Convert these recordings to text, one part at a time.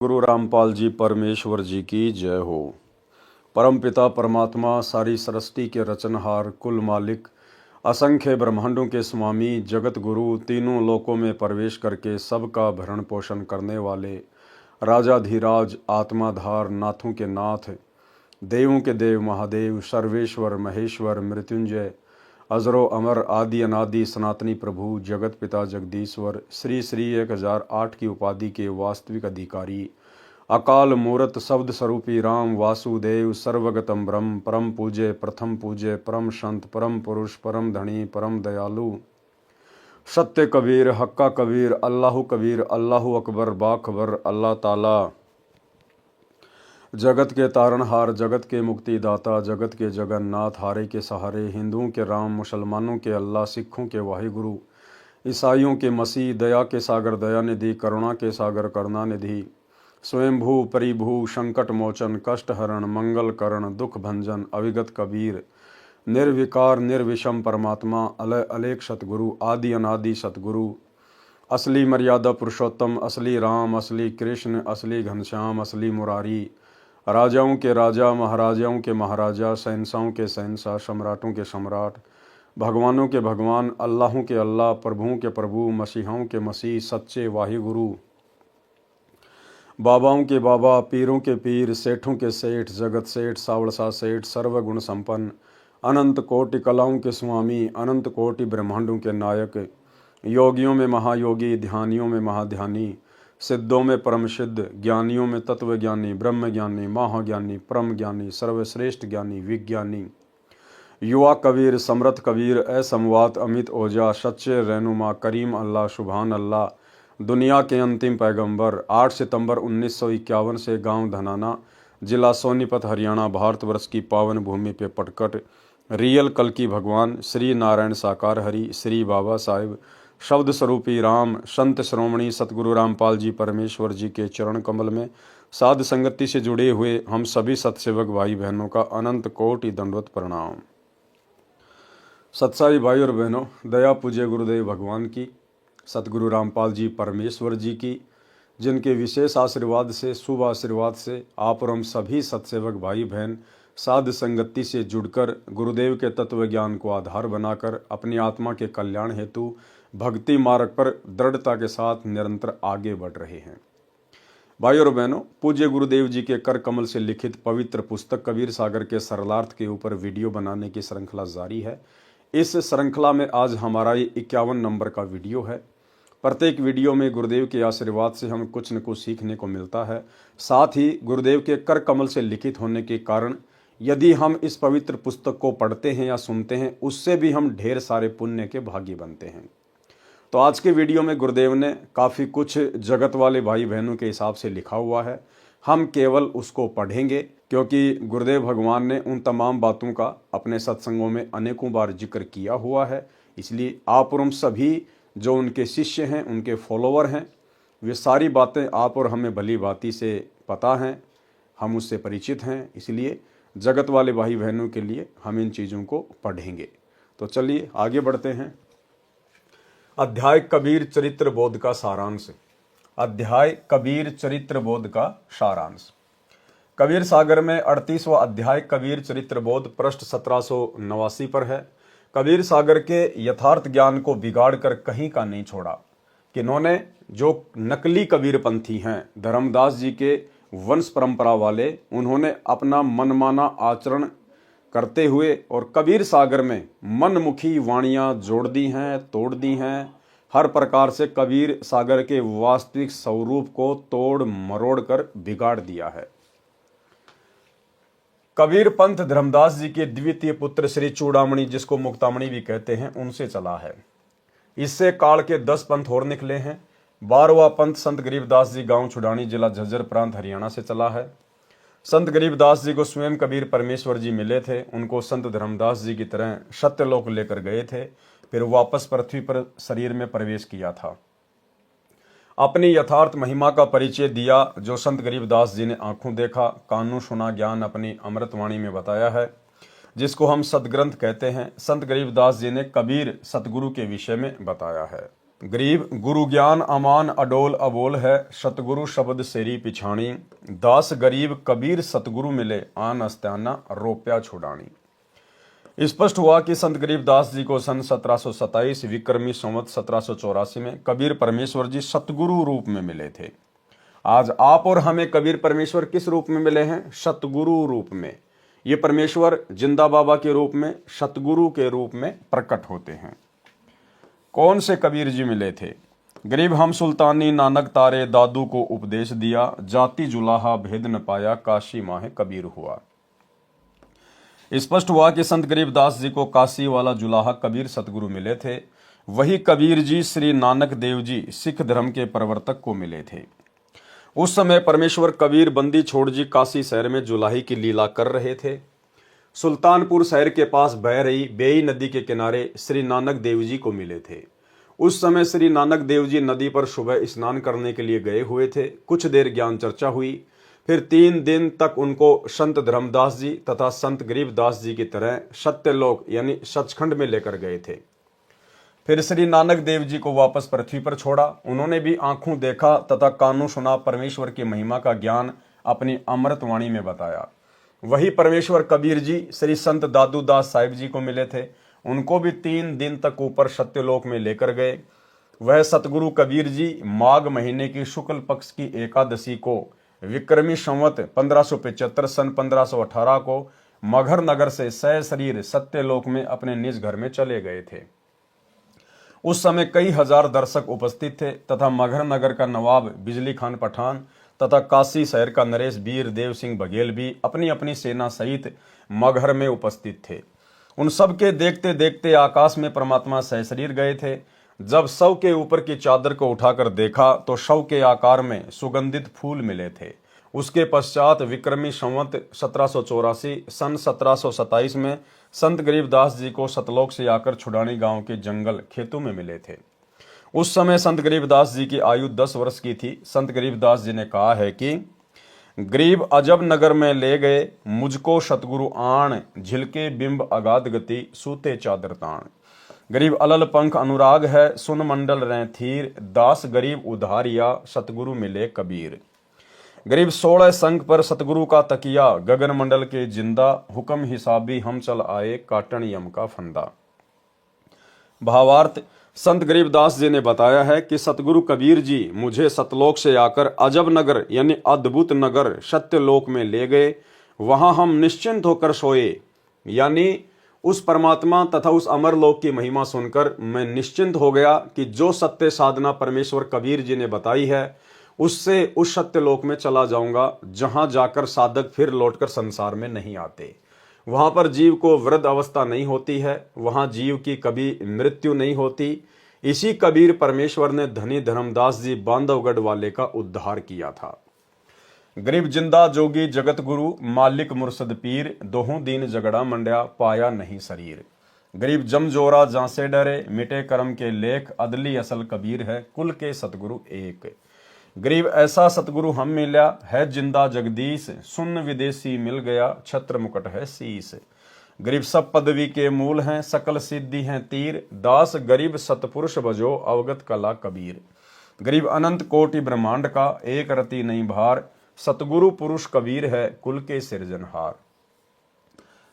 गुरु रामपाल जी परमेश्वर जी की जय हो। परम पिता परमात्मा सारी सृष्टि के रचनहार, कुल मालिक, असंख्य ब्रह्मांडों के स्वामी, जगत गुरु, तीनों लोकों में प्रवेश करके सबका भरण पोषण करने वाले राजाधिराज, आत्माधार, नाथों के नाथ, देवों के देव महादेव, सर्वेश्वर महेश्वर, मृत्युंजय, अजरो अमर, आदि अनादि, सनातनी प्रभु, जगत पिता जगदीश्वर, श्री श्री 1008 की उपाधि के वास्तविक अधिकारी, अकाल मूरत शब्द स्वरूपी राम वासुदेव, सर्वगतम ब्रह्म, परम पूज्य, प्रथम पूज्य, परम संत, परम पुरुष, परम धनी, परम दयालु, सत्य कबीर, हक्का कबीर, अल्लाह कबीर, अल्लाह अकबर, बाखबर, अल्लाह ताला, जगत के तारणहार, जगत के मुक्तिदाता, जगत के जगन्नाथ, हारे के सहारे, हिंदुओं के राम, मुसलमानों के अल्लाह, सिखों के वाहिगुरु, ईसाइयों के मसीह, दया के सागर दयानिधि, करुणा के सागर करुणानिधि, स्वयंभू परिभू, संकट मोचन, कष्ट हरण, मंगल करण, दुख भंजन, अविगत कबीर, निर्विकार निर्विषम परमात्मा, अलय अलेख सतगुरु, आदि अनादि सतगुरु, असली मर्यादा पुरुषोत्तम, असली राम, असली कृष्ण, असली घनश्याम, असली मुरारी, राजाओं के राजा, महाराजाओं के महाराजा, शहंशाहों के शहंशाह, सम्राटों के सम्राट, भगवानों के भगवान, अल्लाहों के अल्लाह, प्रभुओं के प्रभु, मसीहों के मसीह, सच्चे वाहिगुरु, बाबाओं के बाबा, पीरों के पीर, सेठों के सेठ, जगत सेठ, सावड़सा सेठ, सर्वगुण संपन्न, अनंत कोटि कलाओं के स्वामी, अनंत कोटि ब्रह्मांडों के नायक, योगियों में महायोगी, ध्यानियों में महाध्यानी, सिद्धों में परम सिद्ध, ज्ञानियों में तत्व ज्ञानी, ब्रह्म ज्ञानी, महाज्ञानी, परम ज्ञानी, सर्वश्रेष्ठ ज्ञानी, विज्ञानी, युवा कबीर, समर्थ कबीर, असमवात, अमित ओजा, सच्चे रहनुमा, करीम अल्लाह, सुभान अल्लाह, दुनिया के अंतिम पैगंबर, 8 सितंबर 1951 से गांव धनाना, जिला सोनीपत, हरियाणा, भारतवर्ष की पावन भूमि पे पटकट, रियल कल की भगवान, श्री नारायण साकार हरि, श्री बाबा साहिब, शब्द स्वरूपी राम, संत श्रोमणी सतगुरु रामपाल जी परमेश्वर जी के चरण कमल में साध संगति से जुड़े हुए हम सभी सतसेवक भाई बहनों का अनंत कोटि दंडवत प्रणाम। सत्साई भाई और बहनों, दया पूज्य गुरुदेव भगवान की, सतगुरु रामपाल जी परमेश्वर जी की, जिनके विशेष आशीर्वाद से, शुभ आशीर्वाद से आप और हम सभी सतसेवक भाई बहन साध संगति से जुड़कर गुरुदेव के तत्व ज्ञान को आधार बनाकर अपनी आत्मा के कल्याण हेतु भक्ति मार्ग पर दृढ़ता के साथ निरंतर आगे बढ़ रहे हैं। भाई और बहनों, पूज्य गुरुदेव जी के कर कमल से लिखित पवित्र पुस्तक कबीर सागर के सरलार्थ के ऊपर वीडियो बनाने की श्रृंखला जारी है। इस श्रृंखला में आज हमारा ये 51 नंबर का वीडियो है। प्रत्येक वीडियो में गुरुदेव के आशीर्वाद से हमें कुछ न कुछ सीखने को मिलता है। साथ ही गुरुदेव के कर कमल से लिखित होने के कारण यदि हम इस पवित्र पुस्तक को पढ़ते हैं या सुनते हैं, उससे भी हम ढेर सारे पुण्य के भागी बनते हैं। तो आज के वीडियो में गुरुदेव ने काफ़ी कुछ जगत वाले भाई बहनों के हिसाब से लिखा हुआ है। हम केवल उसको पढ़ेंगे क्योंकि गुरुदेव भगवान ने उन तमाम बातों का अपने सत्संगों में अनेकों बार जिक्र किया हुआ है। इसलिए आप और हम सभी जो उनके शिष्य हैं, उनके फॉलोवर हैं, वे सारी बातें आप और हमें भली भांति से पता हैं, हम उससे परिचित हैं। इसलिए जगत वाले भाई बहनों के लिए हम इन चीज़ों को पढ़ेंगे। तो चलिए आगे बढ़ते हैं। अध्याय कबीर चरित्र बोध का सारांश। अध्याय कबीर चरित्र बोध का सारांश। कबीर सागर में 38वां अध्याय कबीर चरित्र बोध पृष्ठ 1789 पर है। कबीर सागर के यथार्थ ज्ञान को बिगाड़ कर कहीं का नहीं छोड़ा। किन्होंने? जो नकली कबीर पंथी हैं, धर्मदास जी के वंश परंपरा वाले, उन्होंने अपना मनमाना आचरण करते हुए और कबीर सागर में मनमुखी वाणियां जोड़ दी हैं, तोड़ दी हैं। हर प्रकार से कबीर सागर के वास्तविक स्वरूप को तोड़ मरोड़ कर बिगाड़ दिया है। कबीर पंथ धर्मदास जी के द्वितीय पुत्र श्री चूड़ामणि, जिसको मुक्तामणि भी कहते हैं, उनसे चला है। इससे काल के 10 पंथ और निकले हैं। 12वां पंथ संत गरीबदास जी, गांव छुड़ानी, जिला झज्जर प्रांत, हरियाणा से चला है। संत गरीबदास जी को स्वयं कबीर परमेश्वर जी मिले थे। उनको संत धर्मदास जी की तरह सत्यलोक लेकर गए थे, फिर वापस पृथ्वी पर शरीर में प्रवेश किया था। अपनी यथार्थ महिमा का परिचय दिया, जो संत गरीबदास जी ने आंखों देखा, कानों सुना, ज्ञान अपनी अमृतवाणी में बताया है, जिसको हम सदग्रंथ कहते हैं। संत गरीबदास जी ने कबीर सतगुरु के विषय में बताया है। गरीब गुरु ज्ञान अमान अडोल अबोल है, सतगुरु शब्द सेरी पिछाणी, दास गरीब कबीर सतगुरु मिले, आन अस्त्याना रोप्या छुड़ानी। स्पष्ट हुआ कि संत गरीबदास जी को सन 1727 विक्रमी संवत 1784 में कबीर परमेश्वर जी सतगुरु रूप में मिले थे। आज आप और हमें कबीर परमेश्वर किस रूप में मिले हैं? सतगुरु रूप में। ये परमेश्वर जिंदा बाबा के रूप में, सतगुरु के रूप में प्रकट होते हैं। कौन से कबीर जी मिले थे? गरीब हम सुल्तानी नानक तारे दादू को उपदेश दिया, जाति जुलाहा भेद न पाया, काशी माहे कबीर हुआ। स्पष्ट हुआ कि संत गरीबदास जी को काशी वाला जुलाहा कबीर सतगुरु मिले थे। वही कबीर जी श्री नानक देव जी सिख धर्म के प्रवर्तक को मिले थे। उस समय परमेश्वर कबीर बंदी छोड़ जी काशी शहर में जुलाही की लीला कर रहे थे। सुल्तानपुर शहर के पास बह रही बेई नदी के किनारे श्री नानक देव जी को मिले थे। उस समय श्री नानक देव जी नदी पर सुबह स्नान करने के लिए गए हुए थे। कुछ देर ज्ञान चर्चा हुई, फिर 3 दिन तक उनको संत धर्मदास जी तथा संत गरीबदास जी की तरह सत्यलोक यानी सचखंड में लेकर गए थे। फिर श्री नानक देव जी को वापस पृथ्वी पर छोड़ा। उन्होंने भी आंखों देखा तथा कानों सुना, परमेश्वर की महिमा का ज्ञान अपनी अमृत वाणी में बताया। वही परमेश्वर कबीर जी श्री संत दादू दास साहिब जी को मिले थे। उनको भी 3 दिन तक ऊपर सत्यलोक में लेकर गए। वह सतगुरु कबीर जी माघ महीने की शुक्ल पक्ष की एकादशी को विक्रमी संवत 1575 सन 1518 को मगहर नगर से सशरीर सत्यलोक में अपने निज घर में चले गए थे। उस समय कई हजार दर्शक उपस्थित थे तथा मगहर नगर का नवाब बिजली खान पठान तथा काशी शहर का नरेश वीर देव सिंह बघेल भी अपनी अपनी सेना सहित मगहर में उपस्थित थे। उन सब के देखते देखते आकाश में परमात्मा सहशरीर गए थे। जब शव के ऊपर की चादर को उठाकर देखा तो शव के आकार में सुगंधित फूल मिले थे। उसके पश्चात विक्रमी संवत 1784 सन 1727 में संत गरीबदास जी को सतलोक से आकर छुड़ानी गांव के जंगल खेतों में मिले थे। उस समय संत गरीबदास जी की आयु 10 वर्ष की थी। संत गरीबदास जी ने कहा है कि गरीब अजब नगर में ले गए मुझको सतगुरु आण, झिलके बिंब अगाध गति सूते चादर ताण। गरीब अलल पंख अनुराग है, सुन मंडल रहें थीर, दास गरीब उधारिया सतगुरु मिले कबीर। गरीब 16 संख पर सतगुरु का तकिया, गगन मंडल के जिंदा, हुक्म हिसाबी हम चल आए, काटन यम का फंदा। भावार्थ, संत गरीबदास जी ने बताया है कि सतगुरु कबीर जी मुझे सतलोक से आकर अजब नगर यानी अद्भुत नगर सत्यलोक में ले गए। वहां हम निश्चिंत होकर सोए, यानी उस परमात्मा तथा उस अमरलोक की महिमा सुनकर मैं निश्चिंत हो गया कि जो सत्य साधना परमेश्वर कबीर जी ने बताई है उससे उस सत्यलोक में चला जाऊंगा, जहां जाकर साधक फिर लौटकर संसार में नहीं आते। वहां पर जीव को वृद्ध अवस्था नहीं होती है, वहां जीव की कभी मृत्यु नहीं होती। इसी कबीर परमेश्वर ने धनी धर्मदास जी बांधवगढ़ वाले का उद्धार किया था। गरीब जिंदा जोगी जगत गुरु, मालिक मुर्शद पीर, दोहों दीन झगड़ा मंड्या, पाया नहीं शरीर। गरीब जमजोरा जहां से डरे, मिटे कर्म के लेख, अदली असल कबीर है, कुल के सतगुरु एक। गरीब ऐसा सतगुरु हम मिला है जिंदा जगदीश, सुन विदेशी मिल गया, छत्र मुकुट है शीस। गरीब सब पदवी के मूल हैं, सकल सिद्धि हैं तीर, दास गरीब सतपुरुष बजो, अवगत कला कबीर। गरीब अनंत कोटि ब्रह्मांड का, एक रति नहीं भार, सतगुरु पुरुष कबीर है, कुल के सिरजनहार।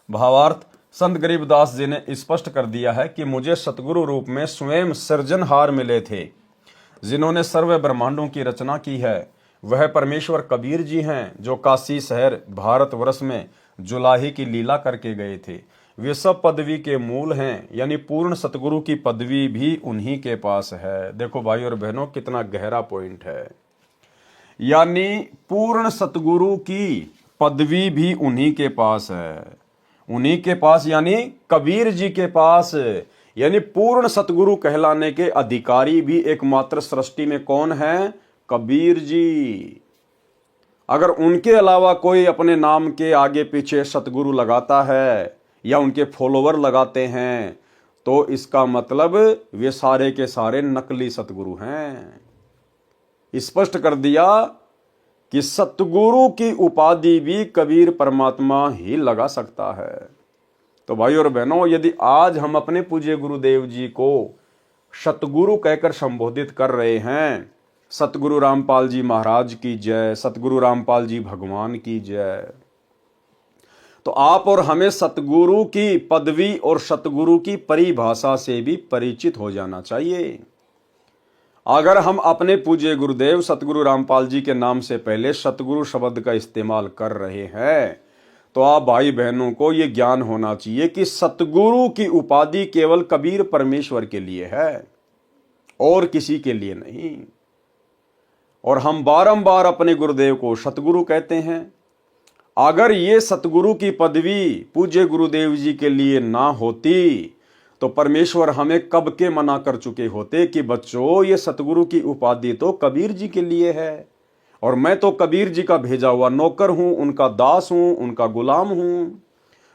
भावार्थ, संत गरीबदास जी ने स्पष्ट कर दिया है कि मुझे सतगुरु रूप में स्वयं सृजनहार मिले थे। जिन्होंने सर्व ब्रह्मांडों की रचना की है वह परमेश्वर कबीर जी हैं, जो काशी शहर भारतवर्ष में जुलाही की लीला करके गए थे। वे सब पदवी के मूल हैं, यानी पूर्ण सतगुरु की पदवी भी उन्हीं के पास है। देखो भाई और बहनों, कितना गहरा पॉइंट है। यानी पूर्ण सतगुरु की पदवी भी उन्हीं के पास है। उन्हीं के पास यानी कबीर जी के पास, यानी पूर्ण सतगुरु कहलाने के अधिकारी भी एकमात्र सृष्टि में कौन है? कबीर जी। अगर उनके अलावा कोई अपने नाम के आगे पीछे सतगुरु लगाता है या उनके फॉलोवर लगाते हैं तो इसका मतलब वे सारे के सारे नकली सतगुरु हैं। स्पष्ट कर दिया कि सतगुरु की उपाधि भी कबीर परमात्मा ही लगा सकता है। तो भाई और बहनों, यदि आज हम अपने पूज्य गुरुदेव जी को सतगुरु कहकर संबोधित कर रहे हैं। सतगुरु रामपाल जी महाराज की जय, सतगुरु रामपाल जी भगवान की जय। तो आप और हमें सतगुरु की पदवी और सतगुरु की परिभाषा से भी परिचित हो जाना चाहिए। अगर हम अपने पूज्य गुरुदेव सतगुरु रामपाल जी के नाम से पहले सतगुरु शब्द का इस्तेमाल कर रहे हैं, तो आप भाई बहनों को यह ज्ञान होना चाहिए कि सतगुरु की उपाधि केवल कबीर परमेश्वर के लिए है और किसी के लिए नहीं। और हम बारंबार अपने गुरुदेव को सतगुरु कहते हैं। अगर ये सतगुरु की पदवी पूज्य गुरुदेव जी के लिए ना होती तो परमेश्वर हमें कब के मना कर चुके होते कि बच्चों ये सतगुरु की उपाधि तो कबीर जी के लिए है और मैं तो कबीर जी का भेजा हुआ नौकर हूं, उनका दास हूं, उनका गुलाम हूं।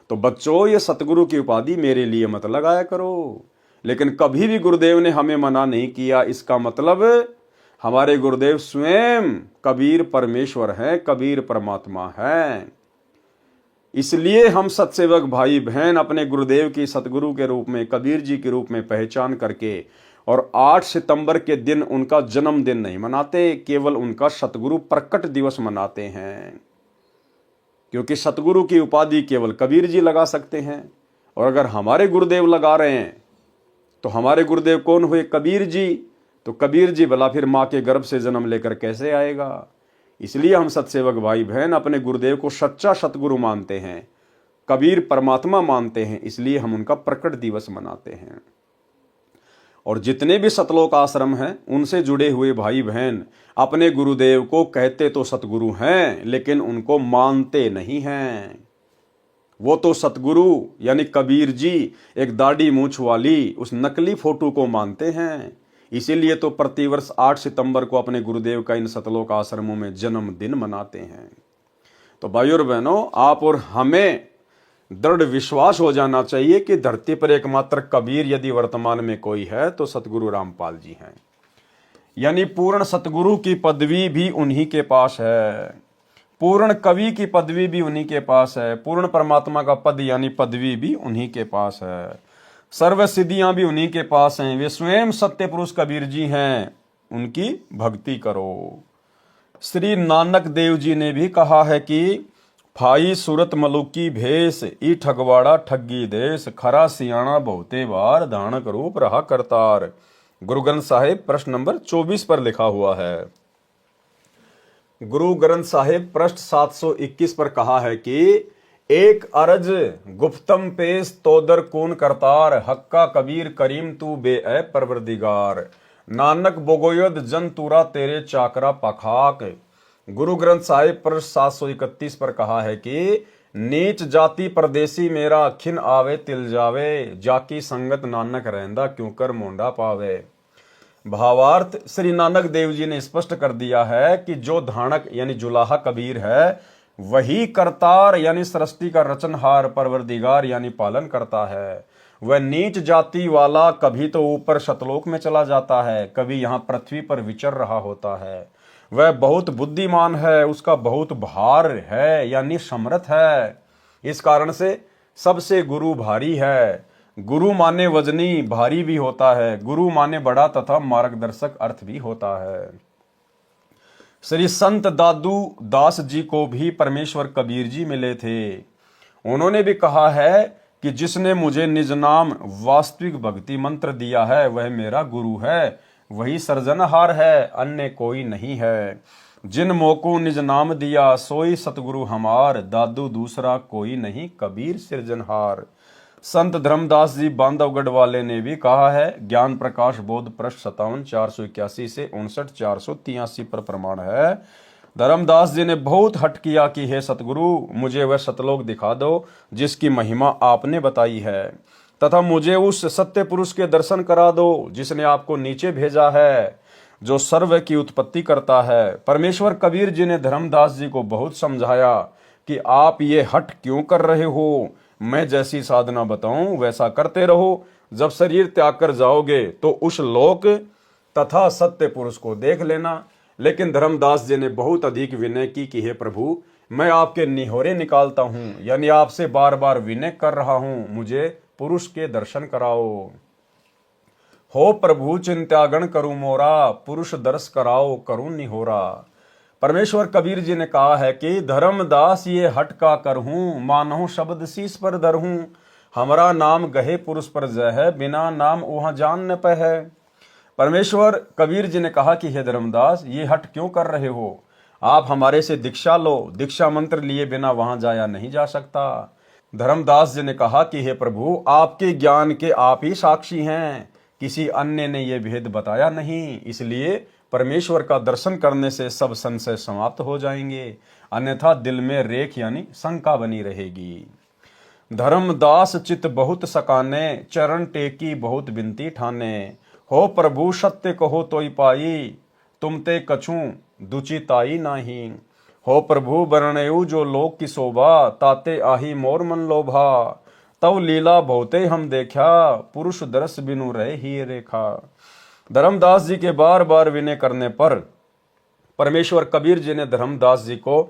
तो बच्चों ये सतगुरु की उपाधि मेरे लिए मत लगाया करो। लेकिन कभी भी गुरुदेव ने हमें मना नहीं किया। इसका मतलब हमारे गुरुदेव स्वयं कबीर परमेश्वर हैं, कबीर परमात्मा हैं। इसलिए हम सत्सेवक भाई बहन अपने गुरुदेव की सतगुरु के रूप में, कबीर जी के रूप में पहचान करके और 8 सितंबर के दिन उनका जन्मदिन नहीं मनाते, केवल उनका सतगुरु प्रकट दिवस मनाते हैं। क्योंकि सतगुरु की उपाधि केवल कबीर जी लगा सकते हैं और अगर हमारे गुरुदेव लगा रहे हैं तो हमारे गुरुदेव कौन हुए? कबीर जी। तो कबीर जी भला फिर माँ के गर्भ से जन्म लेकर कैसे आएगा? इसलिए हम सत्सेवक भाई बहन अपने गुरुदेव को सच्चा सतगुरु मानते हैं, कबीर परमात्मा मानते हैं, इसलिए हम उनका प्रकट दिवस मनाते हैं। और जितने भी सतलोक आश्रम हैं उनसे जुड़े हुए भाई बहन अपने गुरुदेव को कहते तो सतगुरु हैं लेकिन उनको मानते नहीं हैं। वो तो सतगुरु यानी कबीर जी एक दाढ़ी मूछ वाली उस नकली फोटो को मानते हैं। इसीलिए तो प्रतिवर्ष 8 सितंबर को अपने गुरुदेव का इन सतलोक आश्रमों में जन्मदिन मनाते हैं। तो भाइयों और बहनों, आप और हमें दृढ़ विश्वास हो जाना चाहिए कि धरती पर एकमात्र कबीर यदि वर्तमान में कोई है तो सतगुरु रामपाल जी हैं। यानी पूर्ण सतगुरु की पदवी भी उन्हीं के पास है, पूर्ण कवि की पदवी भी उन्हीं के पास है, पूर्ण परमात्मा का पद यानी पदवी भी उन्हीं के पास है, सर्व सिद्धियां भी उन्हीं के पास हैं। वे स्वयं सत्य पुरुष कबीर जी हैं, उनकी भक्ति करो। श्री नानक देव जी ने भी कहा है कि फाई सूरत मलुकी भेष ई ठगवाड़ा ठगी देश खरा सियाणा बहुते बार धानक रूप रहा करतार। गुरु ग्रंथ साहिब प्रश्न नंबर 24 पर लिखा हुआ है। गुरु ग्रंथ साहिब पृष्ठ 721 पर कहा है कि एक अरज गुप्तम पेश तोदर कून करतार हक्का कबीर करीम तू बे ए परवरदिगार नानक बोगोयद जन तूरा तेरे चाकरा पखाक। गुरु ग्रंथ साहिब पृष्ठ 731 पर कहा है कि नीच जाति परदेसी मेरा खिन आवे तिल जावे जाकी संगत नानक रहंदा क्यों कर मोंडा पावे। भावार्थ श्री नानक देव जी ने स्पष्ट कर दिया है कि जो धानक यानी जुलाहा कबीर है वही करतार यानी सृष्टि का रचनहार परवरदिगार यानी पालन करता है। वह नीच जाति वाला कभी तो ऊपर सतलोक में चला जाता है, कभी यहाँ पृथ्वी पर विचर रहा होता है। वह बहुत बुद्धिमान है, उसका बहुत भार है यानी समर्थ है। इस कारण से सबसे गुरु भारी है। गुरु माने वजनी भारी भी होता है, गुरु माने बड़ा तथा मार्गदर्शक अर्थ भी होता है। श्री संत दादू दास जी को भी परमेश्वर कबीर जी मिले थे। उन्होंने भी कहा है कि जिसने मुझे निज नाम वास्तविक भक्ति मंत्र दिया है वह मेरा गुरु है, वही सृजनहार है, अन्य कोई नहीं है। जिन मोको निज नाम दिया सोई सतगुरु हमार, दादू दूसरा कोई नहीं कबीर सृजनहार। संत धर्मदास जी बांधवगढ़ वाले ने भी कहा है, ज्ञान प्रकाश बोध पृष्ठ 57 481 से 59 483 पर प्रमाण है। धर्मदास जी ने बहुत हट किया कि हे सतगुरु मुझे वह सतलोक दिखा दो जिसकी महिमा आपने बताई है, तथा मुझे उस सत्य पुरुष के दर्शन करा दो जिसने आपको नीचे भेजा है, जो सर्व की उत्पत्ति करता है। परमेश्वर कबीर जी ने धर्मदास जी को बहुत समझाया कि आप ये हट क्यों कर रहे हो, मैं जैसी साधना बताऊं वैसा करते रहो। जब शरीर त्याग कर जाओगे तो उस लोक तथा सत्य पुरुष को देख लेना। लेकिन धर्मदास जी ने बहुत अधिक विनय की कि हे प्रभु मैं आपके निहोरे निकालता हूं, यानी आपसे बार बार विनय कर रहा हूं, मुझे पुरुष के दर्शन कराओ। हो प्रभु चिंत्यागण करूं मोरा, पुरुष दर्श कराओ करूं निहोरा। परमेश्वर कबीर जी ने कहा है कि धर्मदास ये हट का करहूं, मानहूं शब्द शीस पर धरहूं। हमारा नाम गहे पुरुष पर जय है, बिना नाम वहां जान न पै है। परमेश्वर कबीर जी ने कहा कि हे धर्मदास, ये हट क्यों कर रहे हो? आप हमारे से दीक्षा लो, दीक्षा मंत्र लिए बिना वहां जाया नहीं जा सकता। धर्मदास जी ने कहा कि हे प्रभु, आपके ज्ञान के आप ही साक्षी हैं, किसी अन्य ने यह भेद बताया नहीं, इसलिए परमेश्वर का दर्शन करने से सब संशय समाप्त हो जाएंगे, अन्यथा दिल में रेख यानी शंका बनी रहेगी। धर्मदास चित बहुत सकाने, चरण टेकी बहुत बिनती ठाने। हो प्रभु सत्य कहो तोई पाई, तुम ते कछु दुचिताई नाही। हो प्रभु बरणयु जो लोक की शोभा, ताते आही मोर मन लोभा। तव लीला बहुते हम देखा, पुरुष दरस बिनु रहे ही रेखा। धर्मदास जी के बार बार विनय करने पर परमेश्वर कबीर जी ने धर्मदास जी को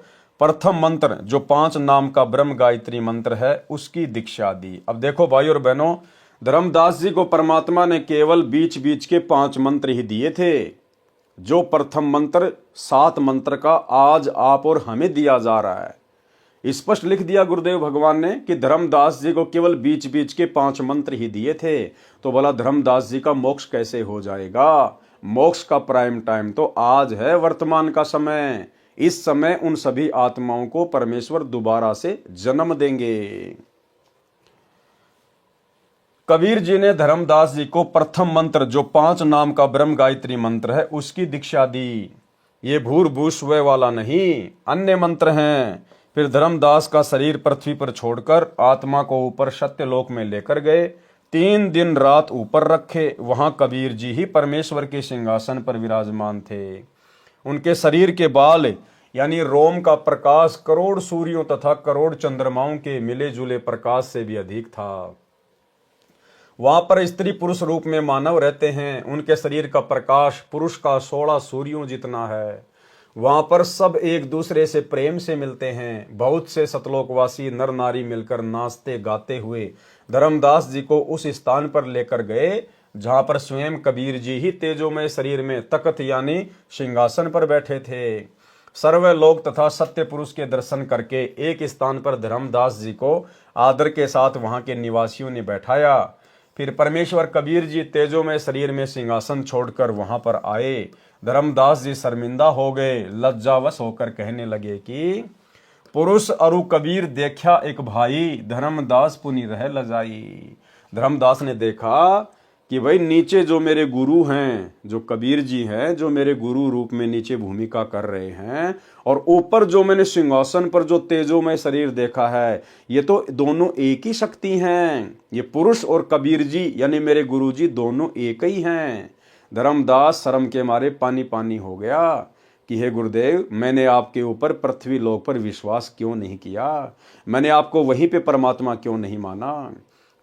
प्रथम मंत्र, जो 5 नाम का ब्रह्म गायत्री मंत्र है, उसकी दीक्षा दी। अब देखो भाई और बहनों, धर्मदास जी को परमात्मा ने केवल बीच बीच के 5 मंत्र ही दिए थे। जो प्रथम मंत्र 7 मंत्र का आज आप और हमें दिया जा रहा है, स्पष्ट लिख दिया गुरुदेव भगवान ने कि धर्मदास जी को केवल बीच बीच के 5 मंत्र ही दिए थे। तो भला धर्मदास जी का मोक्ष कैसे हो जाएगा? मोक्ष का प्राइम टाइम तो आज है, वर्तमान का समय। इस समय उन सभी आत्माओं को परमेश्वर दोबारा से जन्म देंगे। कबीर जी ने धर्मदास जी को प्रथम मंत्र, जो 5 नाम का ब्रह्म गायत्री मंत्र है, उसकी दीक्षा दी। ये भूर्भुव स्व वाला नहीं, अन्य मंत्र हैं। फिर धर्मदास का शरीर पृथ्वी पर छोड़कर आत्मा को ऊपर सत्यलोक में लेकर गए। 3 दिन रात ऊपर रखे, वहां कबीर जी ही परमेश्वर के सिंहासन पर विराजमान थे। उनके शरीर के बाल यानी रोम का प्रकाश करोड़ सूर्यों तथा करोड़ चंद्रमाओं के मिले जुले प्रकाश से भी अधिक था। वहां पर स्त्री पुरुष रूप में मानव रहते हैं, उनके शरीर का प्रकाश पुरुष का 16 सूर्यों जितना है। वहां पर सब एक दूसरे से प्रेम से मिलते हैं। बहुत से सतलोकवासी नर नारी मिलकर नाचते गाते हुए धर्मदास जी को उस स्थान पर लेकर गए जहां पर स्वयं कबीर जी ही तेजोमय शरीर में तख्त यानी सिंहासन पर बैठे थे। सर्व लोक तथा सत्य पुरुष के दर्शन करके एक स्थान पर धर्मदास जी को आदर के साथ वहां के निवासियों ने बैठाया। फिर परमेश्वर कबीर जी तेजोमय शरीर में सिंहासन छोड़कर वहां पर आए। धर्मदास जी शर्मिंदा हो गए, लज्जावश होकर कहने लगे कि पुरुष अरु कबीर देखा एक भाई, धर्मदास पुनि रह लजाई। धर्मदास ने देखा कि भाई नीचे जो मेरे गुरु हैं, जो कबीर जी हैं, जो मेरे गुरु रूप में नीचे भूमिका कर रहे हैं, और ऊपर जो मैंने सिंहासन पर जो तेजोमय शरीर देखा है, ये तो दोनों एक ही शक्ति हैं। ये पुरुष और कबीर जी यानी मेरे गुरु जी दोनों एक ही हैं। धर्मदास शर्म के मारे पानी पानी हो गया कि हे गुरुदेव, मैंने आपके ऊपर पृथ्वी लोक पर विश्वास क्यों नहीं किया? मैंने आपको वहीं पे परमात्मा क्यों नहीं माना?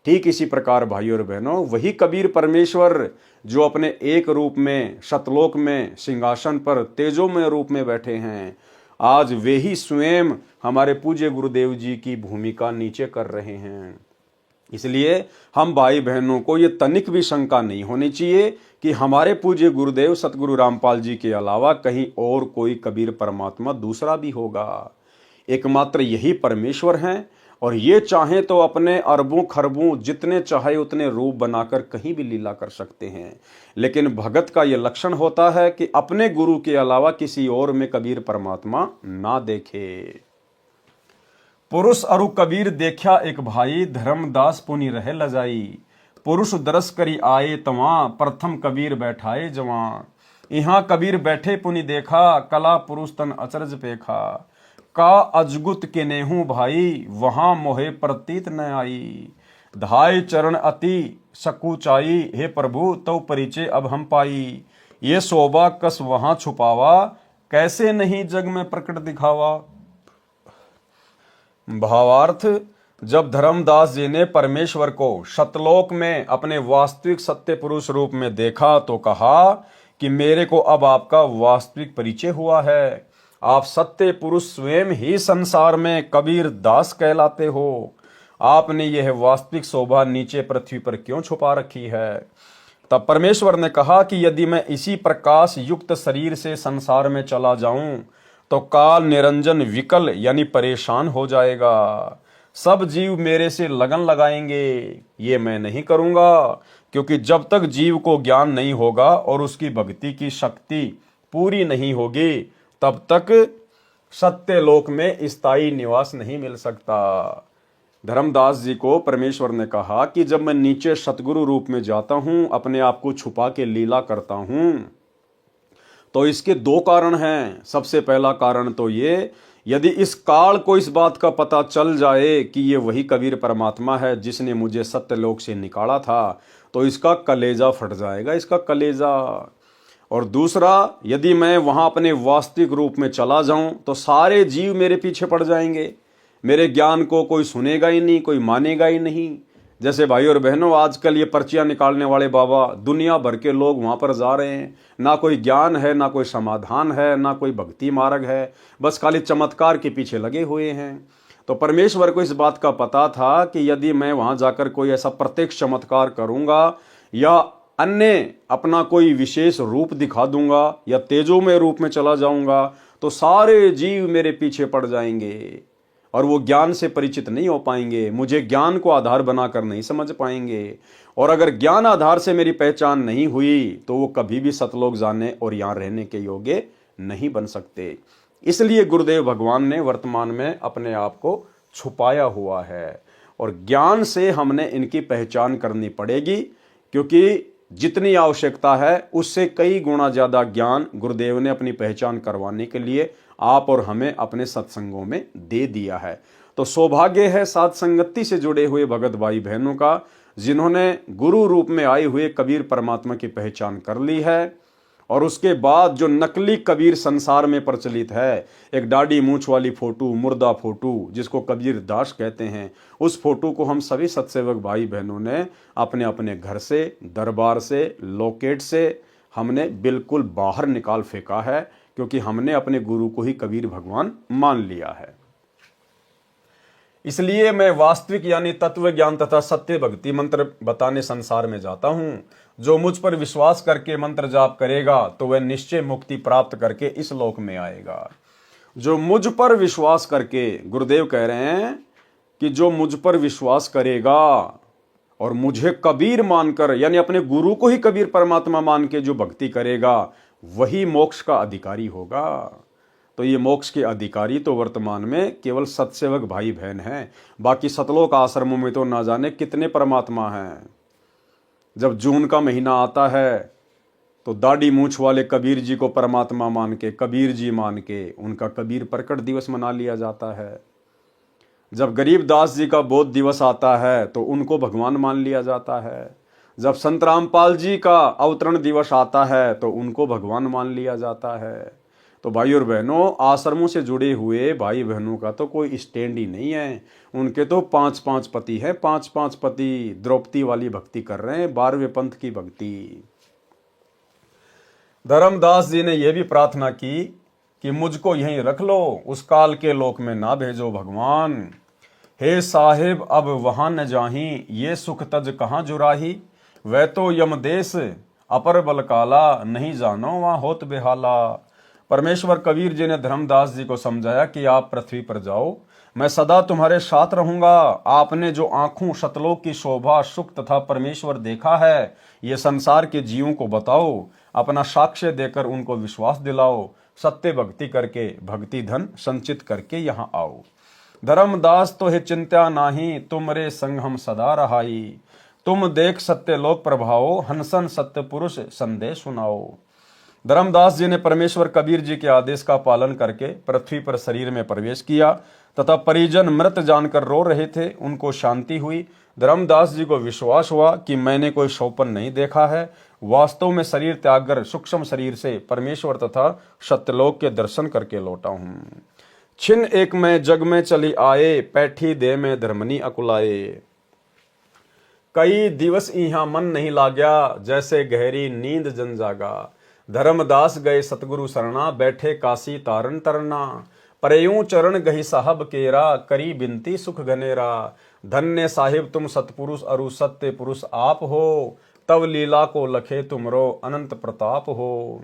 ठीक इसी प्रकार भाइयों और बहनों, वही कबीर परमेश्वर जो अपने एक रूप में सतलोक में सिंहासन पर तेजोमय रूप में बैठे हैं, आज वे ही स्वयं हमारे पूज्य गुरुदेव जी की भूमिका नीचे कर रहे हैं। इसलिए हम भाई बहनों को ये तनिक भी शंका नहीं होनी चाहिए कि हमारे पूज्य गुरुदेव सतगुरु रामपाल जी के अलावा कहीं और कोई कबीर परमात्मा दूसरा भी होगा। एकमात्र यही परमेश्वर हैं, और ये चाहें तो अपने अरबों खरबों जितने चाहे उतने रूप बनाकर कहीं भी लीला कर सकते हैं। लेकिन भगत का ये लक्षण होता है कि अपने गुरु के अलावा किसी और में कबीर परमात्मा ना देखे। पुरुष अरु कबीर देखा एक भाई, धर्मदास पुनि रहे लजाई। पुरुष दरस करी आए तवां, प्रथम कबीर बैठाए जवां। यहाँ कबीर बैठे पुनि देखा, कला पुरुष तन अचरज पेखा। का अजगुत के नेहू भाई, वहां मोहे प्रतीत न आई। धाय चरण अति सकुचाई, हे प्रभु तो परिचय अब हम पाई। ये शोभा कस वहां छुपावा, कैसे नहीं जग में प्रकट दिखावा। भावार्थ, जब धर्मदास जी ने परमेश्वर को सतलोक में अपने वास्तविक सत्य पुरुष रूप में देखा तो कहा कि मेरे को अब आपका वास्तविक परिचय हुआ है। आप सत्य पुरुष स्वयं ही संसार में कबीर दास कहलाते हो। आपने यह वास्तविक शोभा नीचे पृथ्वी पर क्यों छुपा रखी है? तब परमेश्वर ने कहा कि यदि मैं इसी प्रकाश युक्त शरीर से संसार में चला जाऊं तो काल निरंजन विकल यानी परेशान हो जाएगा। सब जीव मेरे से लगन लगाएंगे, ये मैं नहीं करूंगा, क्योंकि जब तक जीव को ज्ञान नहीं होगा और उसकी भक्ति की शक्ति पूरी नहीं होगी तब तक सत्य लोक में स्थायी निवास नहीं मिल सकता। धर्मदास जी को परमेश्वर ने कहा कि जब मैं नीचे सतगुरु रूप में जाता हूं, अपने आप को छुपा के लीला करता हूं, तो इसके दो कारण हैं। सबसे पहला कारण तो ये, यदि इस काल को इस बात का पता चल जाए कि ये वही कबीर परमात्मा है जिसने मुझे सत्यलोक से निकाला था, तो इसका कलेजा फट जाएगा, इसका कलेजा। और दूसरा, यदि मैं वहां अपने वास्तविक रूप में चला जाऊं तो सारे जीव मेरे पीछे पड़ जाएंगे, मेरे ज्ञान को कोई सुनेगा ही नहीं, कोई मानेगा ही नहीं। जैसे भाई और बहनों, आजकल ये पर्चियां निकालने वाले बाबा, दुनिया भर के लोग वहां पर जा रहे हैं, ना कोई ज्ञान है, ना कोई समाधान है, ना कोई भक्ति मार्ग है, बस खाली चमत्कार के पीछे लगे हुए हैं। तो परमेश्वर को इस बात का पता था कि यदि मैं वहां जाकर कोई ऐसा प्रत्यक्ष चमत्कार करूंगा या अन्य अपना कोई विशेष रूप दिखा दूंगा या तेजोमय रूप में चला जाऊंगा तो सारे जीव मेरे पीछे पड़ जाएंगे और वो ज्ञान से परिचित नहीं हो पाएंगे, मुझे ज्ञान को आधार बनाकर नहीं समझ पाएंगे। और अगर ज्ञान आधार से मेरी पहचान नहीं हुई तो वो कभी भी सतलोक जाने और यहाँ रहने के योग्य नहीं बन सकते। इसलिए गुरुदेव भगवान ने वर्तमान में अपने आप को छुपाया हुआ है और ज्ञान से हमने इनकी पहचान करनी पड़ेगी, क्योंकि जितनी आवश्यकता है उससे कई गुना ज्यादा ज्ञान गुरुदेव ने अपनी पहचान करवाने के लिए आप और हमें अपने सत्संगों में दे दिया है। तो सौभाग्य है साथ संगति से जुड़े हुए भगत भाई बहनों का, जिन्होंने गुरु रूप में आए हुए कबीर परमात्मा की पहचान कर ली है। और उसके बाद जो नकली कबीर संसार में प्रचलित है, एक दाढ़ी मूंछ वाली फोटो, मुर्दा फोटो जिसको कबीर दास कहते हैं, उस फोटो को हम सभी सत्सेवक भाई बहनों ने अपने अपने घर से, दरबार से, लोकेट से हमने बिल्कुल बाहर निकाल फेंका है, क्योंकि हमने अपने गुरु को ही कबीर भगवान मान लिया है। इसलिए मैं वास्तविक यानी तत्व ज्ञान तथा सत्य भक्ति मंत्र बताने संसार में जाता हूं। जो मुझ पर विश्वास करके मंत्र जाप करेगा तो वह निश्चय मुक्ति प्राप्त करके इस लोक में आएगा। जो मुझ पर विश्वास करके, गुरुदेव कह रहे हैं कि जो मुझ पर विश्वास करेगा और मुझे कबीर मानकर यानी अपने गुरु को ही कबीर परमात्मा मान के जो भक्ति करेगा वही मोक्ष का अधिकारी होगा। तो ये मोक्ष के अधिकारी तो वर्तमान में केवल सत्सेवक भाई बहन हैं। बाकी सतलोक आश्रमों में तो ना जाने कितने परमात्मा हैं। जब जून का महीना आता है तो दाढ़ी मूंछ वाले कबीर जी को परमात्मा मान के, कबीर जी मान के उनका कबीर प्रकट दिवस मना लिया जाता है। जब गरीबदास जी का बोध दिवस आता है तो उनको भगवान मान लिया जाता है। जब संत रामपाल जी का अवतरण दिवस आता है तो उनको भगवान मान लिया जाता है। तो भाई और बहनों, आश्रमों से जुड़े हुए भाई बहनों का तो कोई स्टैंड ही नहीं है। उनके तो 5-5 पति है, 5-5 पति द्रौपदी वाली भक्ति कर रहे हैं, 12वें पंथ की भक्ति। धर्मदास जी ने यह भी प्रार्थना की कि मुझको यहीं रख लो, उस काल के लोक में ना भेजो भगवान। हे साहिब अब वहां न जाही, ये सुख तज कहाँ जुराही। वह तो यमदेश अपर बल काला, नहीं जानो वहां होत बेहाला। परमेश्वर कबीर जी ने धर्मदास जी को समझाया कि आप पृथ्वी पर जाओ, मैं सदा तुम्हारे साथ रहूंगा। आपने जो आंखों सतलोक की शोभा, सुख तथा परमेश्वर देखा है, ये संसार के जीवों को बताओ, अपना साक्ष्य देकर उनको विश्वास दिलाओ। सत्य भक्ति करके भक्ति धन संचित करके यहाँ आओ। धर्मदास तो है चिंता नाही, तुमरे संग हम सदा रहाई। तुम देख सत्य लोक प्रभाओ, हंसन सत्य पुरुष संदेश सुनाओ। धर्मदास जी ने परमेश्वर कबीर जी के आदेश का पालन करके पृथ्वी पर शरीर में प्रवेश किया तथा परिजन मृत जानकर रो रहे थे, उनको शांति हुई। धर्मदास जी को विश्वास हुआ कि मैंने कोई स्वप्न नहीं देखा है, वास्तव में शरीर त्याग कर सूक्ष्म शरीर से परमेश्वर तथा सत्यलोक के दर्शन करके लौटा हूँ। छिन एक में जग में चली आए, पैठी दे में धर्मनी अकुलाए। कई दिवस यहाँ मन नहीं लाग्या, जैसे गहरी नींद जन जागा। धर्मदास गए सतगुरु शरणा, बैठे काशी तारन तरना। परयूं चरण गही साहब केरा, करी बिनती सुख घनेरा। धन्य साहिब तुम सतपुरुष अरु सत्य पुरुष आप हो, तब लीला को लखे तुमरो अनंत प्रताप हो।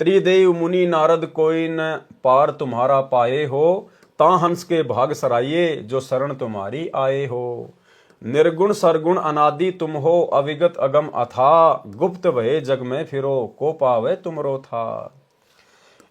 त्रिदेव मुनि नारद कोई न पार तुम्हारा पाए हो, ता हंस के भाग सराइये जो शरण तुम्हारी आए हो। निर्गुण सरगुण अनादि तुम हो, अविगत अगम अथा, गुप्त भये जग में फिरो, को पावे तुमरो था।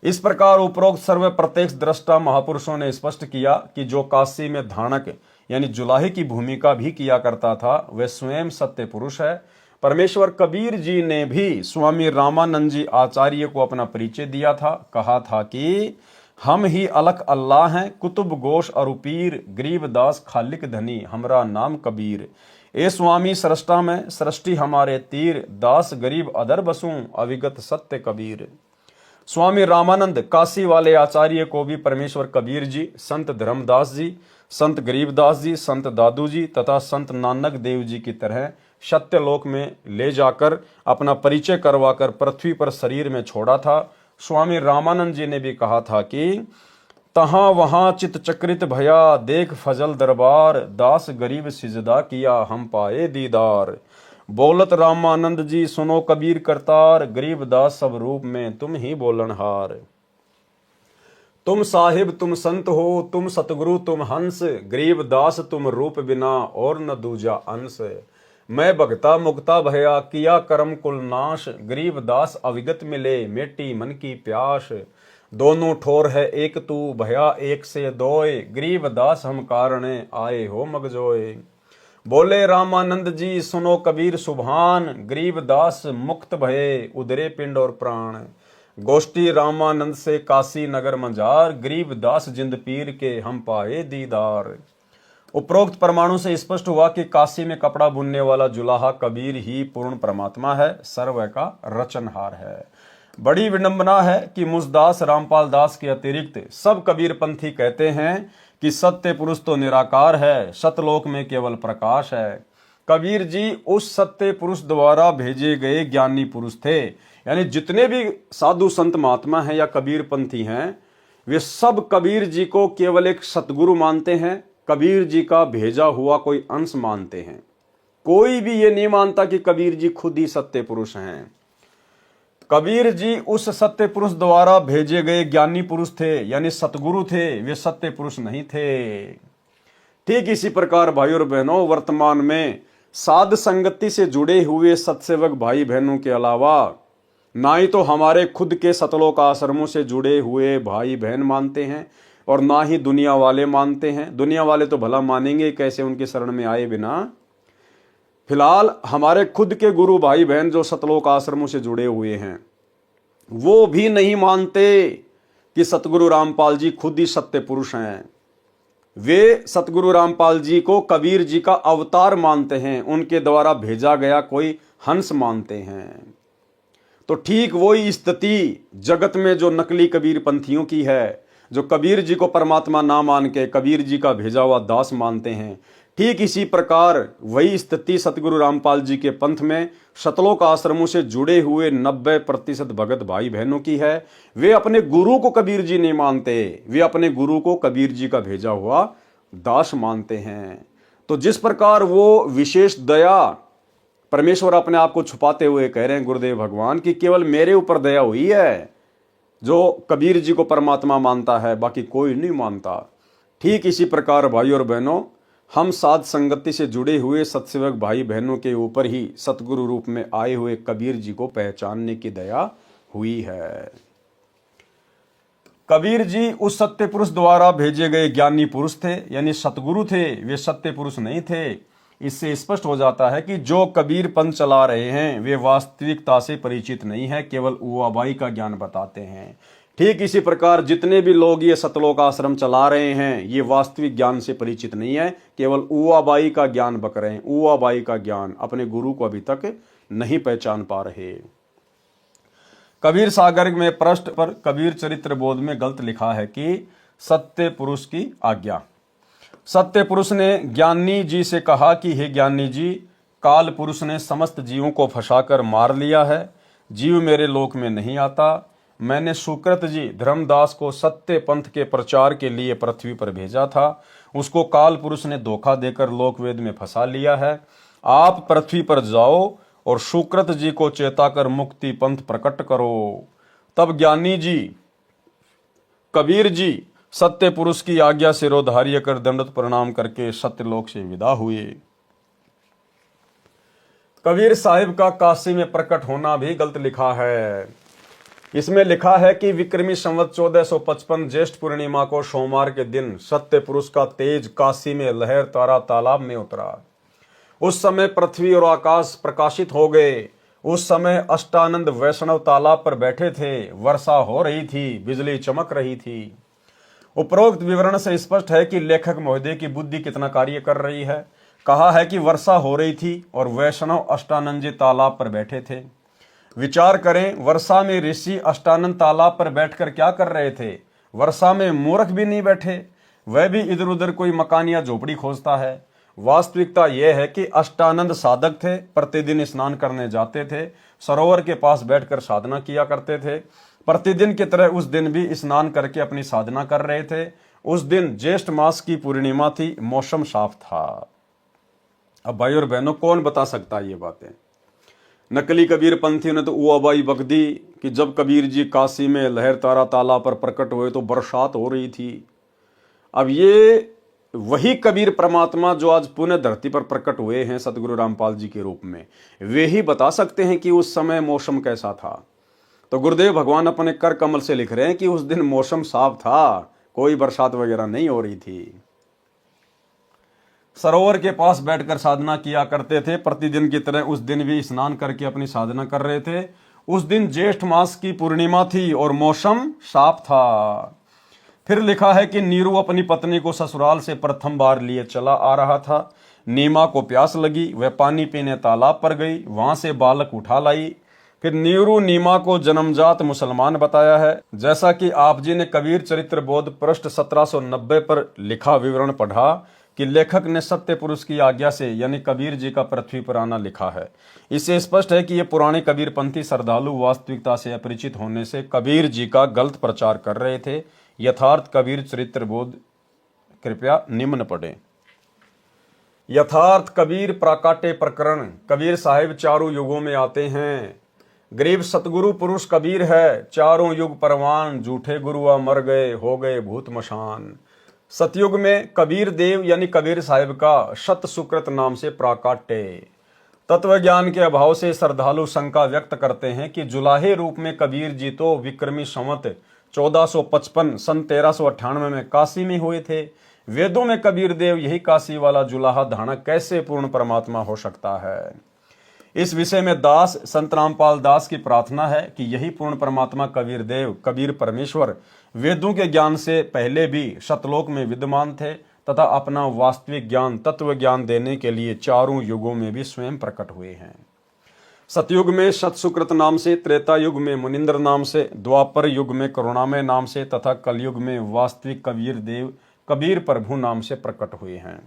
इस प्रकार उपरोक्त सर्व प्रत्यक्ष दृष्टा महापुरुषों ने स्पष्ट किया कि जो काशी में धानक यानी जुलाहे की भूमिका भी किया करता था वह स्वयं सत्य पुरुष है। परमेश्वर कबीर जी ने भी स्वामी रामानंद जी आचार्य को अपना परिचय दिया था। कहा था कि हम ही अलख अल्लाह हैं, कुतुब गोश अरुपीर, गरीबदास खालिक धनी, हमरा नाम कबीर। ए स्वामी सृष्टा में सृष्टि हमारे तीर, दास गरीब अदर बसूं, अविगत सत्य कबीर। स्वामी रामानंद काशी वाले आचार्य को भी परमेश्वर कबीर जी, संत धर्मदास जी, संत गरीबदास जी, संत दादू जी तथा संत नानक देव जी की तरह सत्यलोक में ले जाकर अपना परिचय करवाकर पृथ्वी पर शरीर में छोड़ा था। स्वामी रामानंद जी ने भी कहा था कि तहां वहां चित चक्रित भया, देख फजल दरबार, दास गरीब सिजदा किया, हम पाए दीदार। बोलत रामानंद जी सुनो कबीर करतार, गरीब दास सब रूप में तुम ही बोलनहार। तुम साहिब तुम संत हो, तुम सतगुरु तुम हंस, गरीब दास तुम रूप बिना और न दूजा अंश। मैं भगता मुक्ता भया, किया कर्म कुल नाश, गरीब दास अविगत मिले, मेटी मन की प्यास। दोनों ठोर है एक तू, भया एक से दोए, गरीब दास हम कारणे आए हो मगजोए। बोले रामानंद जी सुनो कबीर सुभान, गरीब दास मुक्त भये, उदरे पिंड और प्राण। गोष्ठी रामानंद से काशी नगर मंजार, गरीब दास जिंद पीर के हम पाए दीदार। उपरोक्त परमाणु से स्पष्ट हुआ कि काशी में कपड़ा बुनने वाला जुलाहा कबीर ही पूर्ण परमात्मा है, सर्व का रचनहार है। बड़ी विडंबना है कि मुझदास रामपाल दास के अतिरिक्त सब कबीर पंथी कहते हैं कि सत्य पुरुष तो निराकार है, सतलोक में केवल प्रकाश है। कबीर जी उस सत्य पुरुष द्वारा भेजे गए ज्ञानी पुरुष थे। यानी जितने भी साधु संत महात्मा हैं या कबीर पंथी हैं, वे सब कबीर जी को केवल एक सतगुरु मानते हैं, कबीर जी का भेजा हुआ कोई अंश मानते हैं। कोई भी ये नहीं मानता कि कबीर जी खुद ही सत्य पुरुष हैं। कबीर जी उस सत्य पुरुष द्वारा भेजे गए ज्ञानी पुरुष थे, यानी सतगुरु थे, वे सत्य पुरुष नहीं थे। ठीक इसी प्रकार भाइयों और बहनों, वर्तमान में साध संगति से जुड़े हुए सत्सेवक भाई बहनों के अलावा ना ही तो हमारे खुद के सतलोक आश्रमों से जुड़े हुए भाई बहन मानते हैं और ना ही दुनिया वाले मानते हैं। दुनिया वाले तो भला मानेंगे कैसे उनके शरण में आए बिना। फिलहाल हमारे खुद के गुरु भाई बहन जो सतलोक आश्रमों से जुड़े हुए हैं, वो भी नहीं मानते कि सतगुरु रामपाल जी खुद ही सत्य पुरुष हैं। वे सतगुरु रामपाल जी को कबीर जी का अवतार मानते हैं, उनके द्वारा भेजा गया कोई हंस मानते हैं। तो ठीक वही स्थिति जगत में जो नकली कबीर पंथियों की है, जो कबीर जी को परमात्मा ना मान के कबीर जी का भेजा हुआ दास मानते हैं, ठीक इसी प्रकार वही स्थिति सतगुरु रामपाल जी के पंथ में सतलोक आश्रमों से जुड़े हुए 90% भगत भाई बहनों की है। वे अपने गुरु को कबीर जी नहीं मानते, वे अपने गुरु को कबीर जी का भेजा हुआ दास मानते हैं। तो जिस प्रकार वो विशेष दया परमेश्वर अपने आप को छुपाते हुए कह रहे हैं गुरुदेव भगवान कि केवल मेरे ऊपर दया हुई है, जो कबीर जी को परमात्मा मानता है, बाकी कोई नहीं मानता। ठीक इसी प्रकार भाइयों और बहनों, हम साध संगति से जुड़े हुए सत्सेवक भाई बहनों के ऊपर ही सतगुरु रूप में आए हुए कबीर जी को पहचानने की दया हुई है। कबीर जी उस सत्य पुरुष द्वारा भेजे गए ज्ञानी पुरुष थे, यानी सतगुरु थे, वे सत्य पुरुष नहीं थे। इससे स्पष्ट हो जाता है कि जो कबीर पंथ चला रहे हैं वे वास्तविकता से परिचित नहीं है, केवल उवाबाई का ज्ञान बताते हैं। ठीक इसी प्रकार जितने भी लोग ये सतलोक आश्रम चला रहे हैं, ये वास्तविक ज्ञान से परिचित नहीं है, केवल उवाबाई का ज्ञान बक रहे हैं। उवाबाई का ज्ञान, अपने गुरु को अभी तक नहीं पहचान पा रहे। कबीर सागर में पृष्ठ पर कबीर चरित्र बोध में गलत लिखा है कि सत्य पुरुष की आज्ञा। सत्य पुरुष ने ज्ञानी जी से कहा कि हे ज्ञानी जी, काल पुरुष ने समस्त जीवों को फंसाकर मार लिया है, जीव मेरे लोक में नहीं आता। मैंने सुकृत जी धर्मदास को सत्य पंथ के प्रचार के लिए पृथ्वी पर भेजा था, उसको काल पुरुष ने धोखा देकर लोकवेद में फंसा लिया है। आप पृथ्वी पर जाओ और सुकृत जी को चेताकर मुक्ति पंथ प्रकट करो। तब ज्ञानी जी कबीर जी सत्य पुरुष की आज्ञा सिरोधार्य कर दंडवत प्रणाम करके सत्यलोक से विदा हुए। कबीर साहिब का काशी में प्रकट होना भी गलत लिखा है। इसमें लिखा है कि विक्रमी संवत 1455 ज्येष्ठ पूर्णिमा को सोमवार के दिन सत्य पुरुष का तेज काशी में लहर तारा तालाब में उतरा। उस समय पृथ्वी और आकाश प्रकाशित हो गए। उस समय अष्टानंद वैष्णव तालाब पर बैठे थे। वर्षा हो रही थी, बिजली चमक रही थी। उपरोक्त विवरण से स्पष्ट है कि लेखक महोदय की बुद्धि कितना कार्य कर रही है। कहा है कि वर्षा हो रही थी और वैष्णव अष्टानंद जी तालाब पर बैठे थे। विचार करें, वर्षा में ऋषि अष्टानंद तालाब पर बैठकर क्या कर रहे थे। वर्षा में मूर्ख भी नहीं बैठे, वह भी इधर उधर कोई मकान या झोपड़ी खोजता है। वास्तविकता यह है कि अष्टानंद साधक थे, प्रतिदिन स्नान करने जाते थे, सरोवर के पास बैठकर साधना किया करते थे। प्रतिदिन की तरह उस दिन भी स्नान करके अपनी साधना कर रहे थे। उस दिन ज्येष्ठ मास की पूर्णिमा थी, मौसम साफ था। अब भाई और बहनों, कौन बता सकता है ये बातें। नकली कबीर पंथियों ने तो उबाई बक दी कि जब कबीर जी काशी में लहर तारा तालाब पर प्रकट हुए तो बरसात हो रही थी। अब ये वही कबीर परमात्मा जो आज पुनः धरती पर प्रकट हुए हैं सतगुरु रामपाल जी के रूप में, वे ही बता सकते हैं कि उस समय मौसम कैसा था। तो गुरुदेव भगवान अपने कर कमल से लिख रहे हैं कि उस दिन मौसम साफ था, कोई बरसात वगैरह नहीं हो रही थी। सरोवर के पास बैठकर साधना किया करते थे, प्रतिदिन की तरह उस दिन भी स्नान करके अपनी साधना कर रहे थे। उस दिन ज्येष्ठ मास की पूर्णिमा थी और मौसम साफ था। फिर लिखा है कि नीरू अपनी पत्नी को ससुराल से प्रथम बार लिए चला आ रहा था। नीमा को प्यास लगी, वह पानी पीने तालाब पर गई, वहां से बालक उठा लाई। फिर नीरू नीमा को जन्मजात मुसलमान बताया है। जैसा कि आप जी ने कबीर चरित्र बोध पृष्ठ 1790 पर लिखा विवरण पढ़ा कि लेखक ने सत्य पुरुष की आज्ञा से यानी कबीर जी का पृथ्वी पर आना लिखा है। इससे स्पष्ट है कि ये पुराने कबीरपंथी श्रद्धालु वास्तविकता से अपरिचित होने से कबीर जी का गलत प्रचार कर रहे थे। यथार्थ कबीर चरित्र बोध कृपया निम्न पढ़ें। यथार्थ कबीर प्राकाटे प्रकरण। कबीर साहिब चारों युगों में आते हैं। गरीब सतगुरु पुरुष कबीर है, चारों युग परवान, झूठे गुरुआ मर गए, हो गए भूत मशान। सतयुग में कबीर देव यानी कबीर साहिब का शत सुकृत नाम से प्राकाट्य। तत्व ज्ञान के अभाव से श्रद्धालु शंका व्यक्त करते हैं कि जुलाहे रूप में कबीर जी तो विक्रमी संवत 1455 सन 1398 में काशी में हुए थे। वेदों में कबीर देव यही काशी वाला जुलाहा धाना कैसे पूर्ण परमात्मा हो सकता है। इस विषय में दास संत रामपाल दास की प्रार्थना है कि यही पूर्ण परमात्मा कबीर देव कबीर परमेश्वर वेदों के ज्ञान से पहले भी सतलोक में विद्यमान थे तथा अपना वास्तविक ज्ञान तत्व ज्ञान देने के लिए चारों युगों में भी स्वयं प्रकट हुए हैं। सतयुग में सतसुकृत नाम से, त्रेता युग में मुनिंद्र नाम से, द्वापर युग में करुणामय नाम से तथा कलयुग में वास्तविक कबीर देव कबीर प्रभु नाम से प्रकट हुए हैं।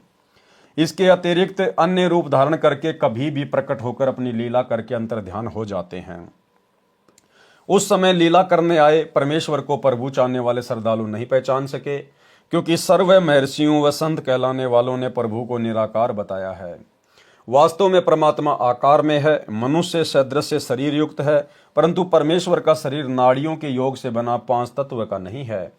इसके अतिरिक्त अन्य रूप धारण करके कभी भी प्रकट होकर अपनी लीला करके अंतर्ध्यान हो जाते हैं। उस समय लीला करने आए परमेश्वर को प्रभु चाहने वाले श्रद्धालु नहीं पहचान सके, क्योंकि सर्व महर्षियों व संत कहलाने वालों ने प्रभु को निराकार बताया है। वास्तव में परमात्मा आकार में है, मनुष्य सदृश शरीर युक्त है, परंतु परमेश्वर का शरीर नाड़ियों के योग से बना 5 तत्व का नहीं है,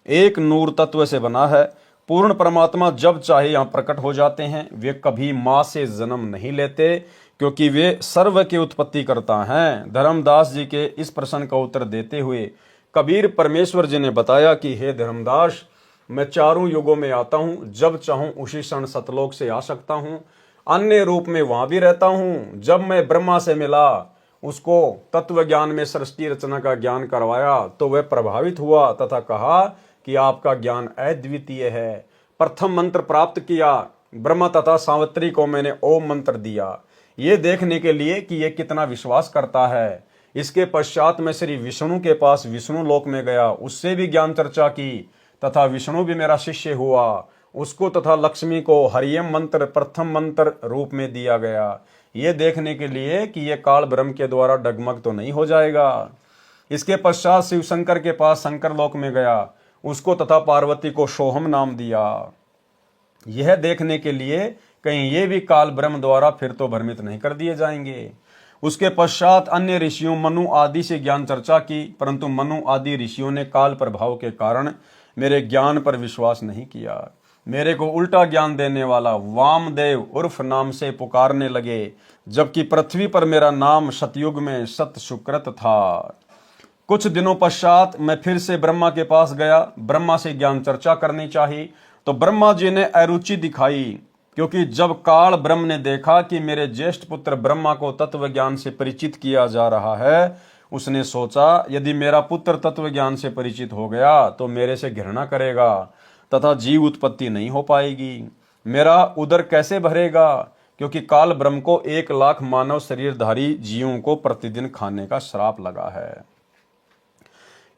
एक नूर तत्व से बना है। पूर्ण परमात्मा जब चाहे यहाँ प्रकट हो जाते हैं। वे कभी माँ से जन्म नहीं लेते, क्योंकि वे सर्व के उत्पत्ति करता हैं। धर्मदास जी के इस प्रश्न का उत्तर देते हुए कबीर परमेश्वर जी ने बताया कि हे धर्मदास, मैं चारों युगों में आता हूँ, जब चाहूँ उसी क्षण सतलोक से आ सकता हूँ, अन्य रूप में वहां भी रहता हूँ। जब मैं ब्रह्मा से मिला, उसको तत्व ज्ञान में सृष्टि रचना का ज्ञान करवाया तो वह प्रभावित हुआ तथा कहा कि आपका ज्ञान अद्वितीय है। प्रथम मंत्र प्राप्त किया, ब्रह्मा तथा सावित्री को मैंने ओम मंत्र दिया, ये देखने के लिए कि ये कितना विश्वास करता है। इसके पश्चात मैं श्री विष्णु के पास विष्णु लोक में गया, उससे भी ज्ञान चर्चा की तथा विष्णु भी मेरा शिष्य हुआ। उसको तथा लक्ष्मी को हरियम मंत्र प्रथम मंत्र रूप में दिया गया, ये देखने के लिए कि ये काल ब्रह्म के द्वारा डगमग तो नहीं हो जाएगा। इसके पश्चात शिव शंकर के पास शंकर लोक में गया, उसको तथा पार्वती को सोहम नाम दिया, यह देखने के लिए कहीं ये भी काल ब्रह्म द्वारा फिर तो भ्रमित नहीं कर दिए जाएंगे। उसके पश्चात अन्य ऋषियों मनु आदि से ज्ञान चर्चा की, परंतु मनु आदि ऋषियों ने काल प्रभाव के कारण मेरे ज्ञान पर विश्वास नहीं किया। मेरे को उल्टा ज्ञान देने वाला वामदेव उर्फ नाम से पुकारने लगे, जबकि पृथ्वी पर मेरा नाम सतयुग में सत सुकृत था। कुछ दिनों पश्चात मैं फिर से ब्रह्मा के पास गया। ब्रह्मा से ज्ञान चर्चा करनी चाहिए, तो ब्रह्मा जी ने अरुचि दिखाई, क्योंकि जब काल ब्रह्म ने देखा कि मेरे ज्येष्ठ पुत्र ब्रह्मा को तत्व ज्ञान से परिचित किया जा रहा है, उसने सोचा यदि मेरा पुत्र तत्व ज्ञान से परिचित हो गया तो मेरे से घृणा करेगा तथा जीव उत्पत्ति नहीं हो पाएगी। मेरा उदर कैसे भरेगा, क्योंकि काल ब्रह्म को 1,00,000 मानव शरीरधारी जीवों को प्रतिदिन खाने का श्राप लगा है।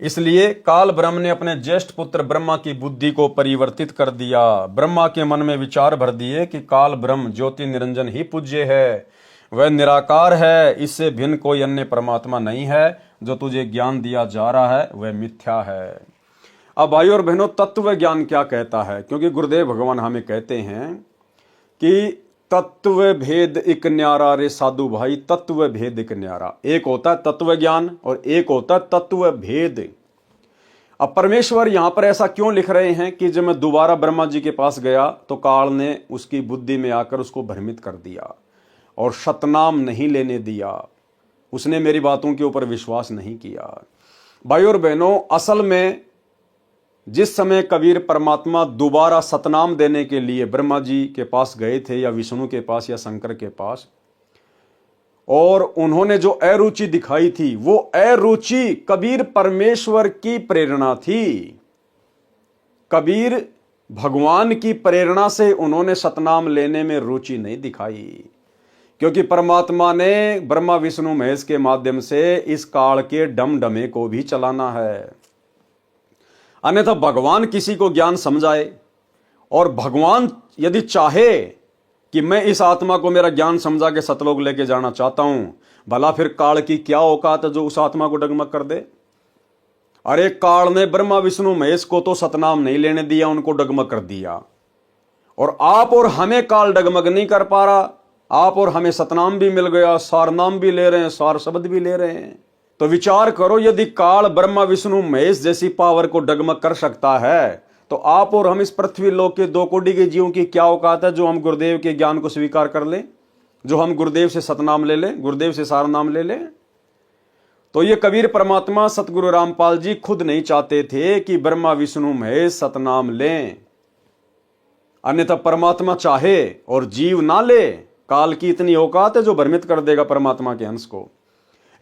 इसलिए काल ब्रह्म ने अपने ज्येष्ठ पुत्र ब्रह्मा की बुद्धि को परिवर्तित कर दिया। ब्रह्मा के मन में विचार भर दिए कि काल ब्रह्म ज्योति निरंजन ही पूज्य है, वह निराकार है, इससे भिन्न कोई अन्य परमात्मा नहीं है। जो तुझे ज्ञान दिया जा रहा है वह मिथ्या है। अब भाई और बहनों, तत्व ज्ञान क्या कहता है? क्योंकि गुरुदेव भगवान हमें कहते हैं कि तत्व भेद इक न्यारा रे साधु भाई, तत्व भेद इक न्यारा। एक होता है तत्व ज्ञान और एक होता है तत्व भेद। अब परमेश्वर यहां पर ऐसा क्यों लिख रहे हैं कि जब मैं दोबारा ब्रह्मा जी के पास गया तो काल ने उसकी बुद्धि में आकर उसको भ्रमित कर दिया और सतनाम नहीं लेने दिया। उसने मेरी बातों के ऊपर विश्वास नहीं किया। भाई और बहनों, असल में जिस समय कबीर परमात्मा दोबारा सतनाम देने के लिए ब्रह्मा जी के पास गए थे, या विष्णु के पास या शंकर के पास, और उन्होंने जो अरुचि दिखाई थी, वो अरुचि कबीर परमेश्वर की प्रेरणा थी। कबीर भगवान की प्रेरणा से उन्होंने सतनाम लेने में रुचि नहीं दिखाई, क्योंकि परमात्मा ने ब्रह्मा विष्णु महेश के माध्यम से इस काल के डमडमे को भी चलाना है। अन्यथा भगवान किसी को ज्ञान समझाए, और भगवान यदि चाहे कि मैं इस आत्मा को मेरा ज्ञान समझा के सतलोक लेके जाना चाहता हूं, भला फिर काल की क्या औकात है जो उस आत्मा को डगमग कर दे? अरे काल ने ब्रह्मा विष्णु महेश को तो सतनाम नहीं लेने दिया, उनको डगमग कर दिया। और आप और हमें काल डगमग नहीं कर पा रहा। आप और हमें सतनाम भी मिल गया, सार नाम भी ले रहे हैं, सार शब्द भी ले रहे हैं। तो विचार करो, यदि काल ब्रह्मा विष्णु महेश जैसी पावर को डगमग कर सकता है, तो आप और हम इस पृथ्वी लोक के 2 कोटि के जीवों की क्या औकात है जो हम गुरुदेव के ज्ञान को स्वीकार कर लें, जो हम गुरुदेव से सतनाम ले लें, गुरुदेव से सार नाम ले लें। तो ये कबीर परमात्मा सतगुरु रामपाल जी खुद नहीं चाहते थे कि ब्रह्मा विष्णु महेश सतनाम लें। अन्यथा परमात्मा चाहे और जीव ना ले, काल की इतनी औकात है जो भ्रमित कर देगा परमात्मा के अंश को।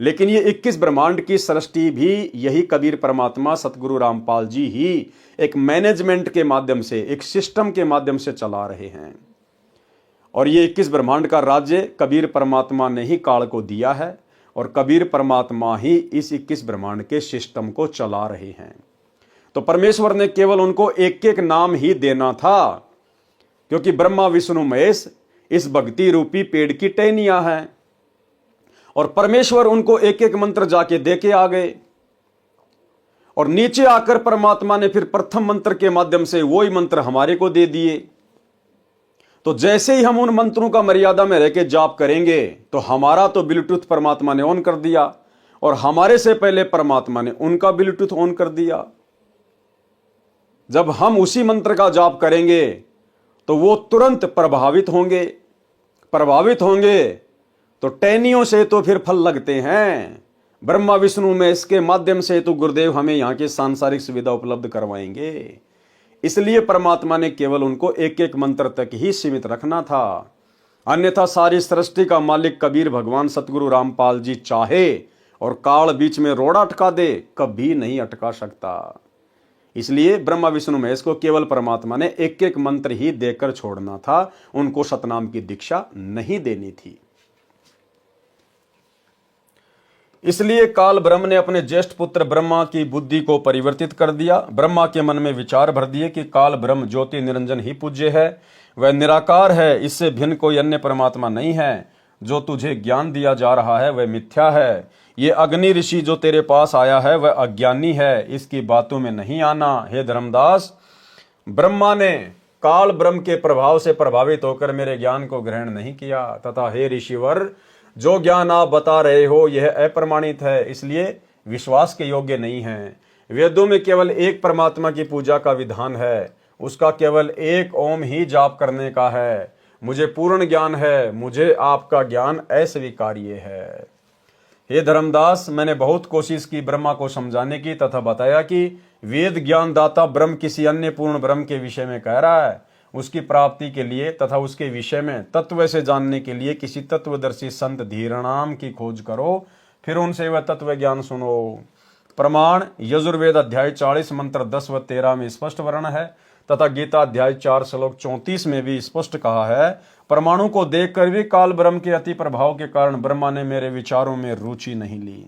लेकिन ये 21 ब्रह्मांड की सृष्टि भी यही कबीर परमात्मा सतगुरु रामपाल जी ही एक मैनेजमेंट के माध्यम से, एक सिस्टम के माध्यम से चला रहे हैं। और ये 21 ब्रह्मांड का राज्य कबीर परमात्मा ने ही काल को दिया है, और कबीर परमात्मा ही इस 21 ब्रह्मांड के सिस्टम को चला रहे हैं। तो परमेश्वर ने केवल उनको एक एक नाम ही देना था, क्योंकि ब्रह्मा विष्णु महेश इस भक्ति रूपी पेड़ की टहनियां हैं, और परमेश्वर उनको एक एक मंत्र जाके दे के आ गए। और नीचे आकर परमात्मा ने फिर प्रथम मंत्र के माध्यम से वही मंत्र हमारे को दे दिए। तो जैसे ही हम उन मंत्रों का मर्यादा में रह के जाप करेंगे, तो हमारा तो ब्लूटूथ परमात्मा ने ऑन कर दिया, और हमारे से पहले परमात्मा ने उनका ब्लूटूथ ऑन कर दिया। जब हम उसी मंत्र का जाप करेंगे तो वो तुरंत प्रभावित होंगे। तो टहनियों से तो फिर फल लगते हैं। ब्रह्मा विष्णु में इसके माध्यम से तो गुरुदेव हमें यहाँ की सांसारिक सुविधा उपलब्ध करवाएंगे। इसलिए परमात्मा ने केवल उनको एक एक मंत्र तक ही सीमित रखना था। अन्यथा सारी सृष्टि का मालिक कबीर भगवान सतगुरु रामपाल जी चाहे और काल बीच में रोड़ा अटका दे, कभी नहीं अटका सकता। इसलिए ब्रह्मा विष्णु महेश को केवल परमात्मा ने एक एक मंत्र ही देकर छोड़ना था, उनको सतनाम की दीक्षा नहीं देनी थी। इसलिए काल ब्रह्म ने अपने ज्येष्ठ पुत्र ब्रह्मा की बुद्धि को परिवर्तित कर दिया। ब्रह्मा के मन में विचार भर दिए कि काल ब्रह्म ज्योति निरंजन ही पूज्य है, वह निराकार है, इससे भिन्न कोई अन्य परमात्मा नहीं है। जो तुझे ज्ञान दिया जा रहा है वह मिथ्या है। ये अग्नि ऋषि जो तेरे पास आया है वह अज्ञानी है, इसकी बातों में नहीं आना। हे धर्मदास, ब्रह्मा ने काल ब्रह्म के प्रभाव से प्रभावित होकर मेरे ज्ञान को ग्रहण नहीं किया, तथा हे ऋषिवर, जो ज्ञान आप बता रहे हो यह अप्रमाणित है, इसलिए विश्वास के योग्य नहीं है। वेदों में केवल एक परमात्मा की पूजा का विधान है, उसका केवल एक ओम ही जाप करने का है। मुझे पूर्ण ज्ञान है, मुझे आपका ज्ञान अस्वीकार्य है। हे धर्मदास, मैंने बहुत कोशिश की ब्रह्मा को समझाने की तथा बताया कि वेद ज्ञान दाता ब्रह्म किसी अन्य पूर्ण ब्रह्म के विषय में कह रहा है। उसकी प्राप्ति के लिए तथा उसके विषय में तत्व से जानने के लिए किसी तत्वदर्शी संत धीरणाम की खोज करो, फिर उनसे वह तत्व ज्ञान सुनो। प्रमाण यजुर्वेद अध्याय 40 मंत्र 10 व 13 में स्पष्ट वर्ण है तथा गीता अध्याय 4 श्लोक 34 में भी स्पष्ट कहा है। परमाणु को देखकर भी काल ब्रह्म के अति प्रभाव के कारण ब्रह्मा ने मेरे विचारों में रुचि नहीं ली।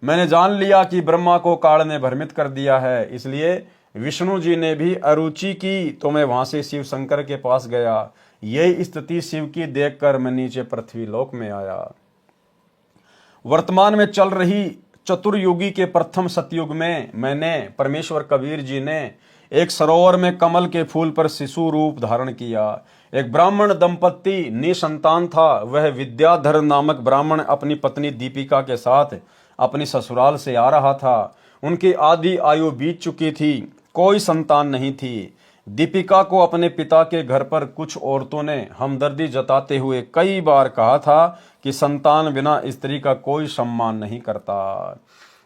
मैंने जान लिया कि ब्रह्मा को काल ने भ्रमित कर दिया है, इसलिए विष्णु जी ने भी अरुचि की तो मैं वहां से शिव शंकर के पास गया। यही स्थिति शिव की देखकर मैं नीचे पृथ्वी लोक में आया। वर्तमान में चल रही चतुर्युगी के प्रथम सतयुग में मैंने परमेश्वर कबीर जी ने एक सरोवर में कमल के फूल पर शिशु रूप धारण किया। एक ब्राह्मण दंपत्ति निसंतान था। वह विद्याधर नामक ब्राह्मण अपनी पत्नी दीपिका के साथ अपनी ससुराल से आ रहा था। उनकी आधी आयु बीत चुकी थी, कोई संतान नहीं थी। दीपिका को अपने पिता के घर पर कुछ औरतों ने हमदर्दी जताते हुए कई बार कहा था कि संतान बिना स्त्री का कोई सम्मान नहीं करता।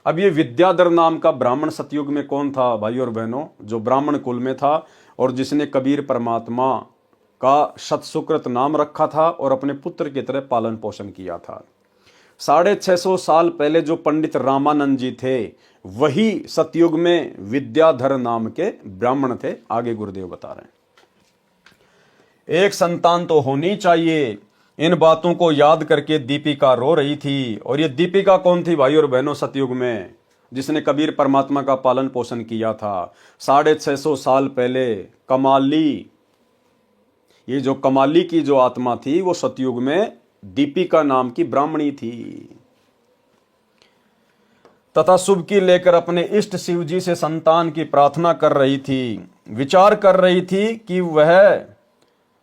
अब ये विद्याधर नाम का ब्राह्मण सतयुग में कौन था भाई और बहनों? जो ब्राह्मण कुल में था और जिसने कबीर परमात्मा का सतसुकृत नाम रखा था और अपने पुत्र की तरह पालन पोषण किया था। 650 साल पहले जो पंडित रामानंद जी थे वही सतयुग में विद्याधर नाम के ब्राह्मण थे। आगे गुरुदेव बता रहे हैं, एक संतान तो होनी चाहिए। इन बातों को याद करके दीपिका रो रही थी। और ये दीपिका कौन थी भाई और बहनों? सतयुग में जिसने कबीर परमात्मा का पालन पोषण किया था 650 साल पहले कमाली, ये जो कमाली की जो आत्मा थी वो सतयुग में दीपिका नाम की ब्राह्मणी थी तथा शुभ की लेकर अपने इष्ट शिव जी से संतान की प्रार्थना कर रही थी। विचार कर रही थी कि वह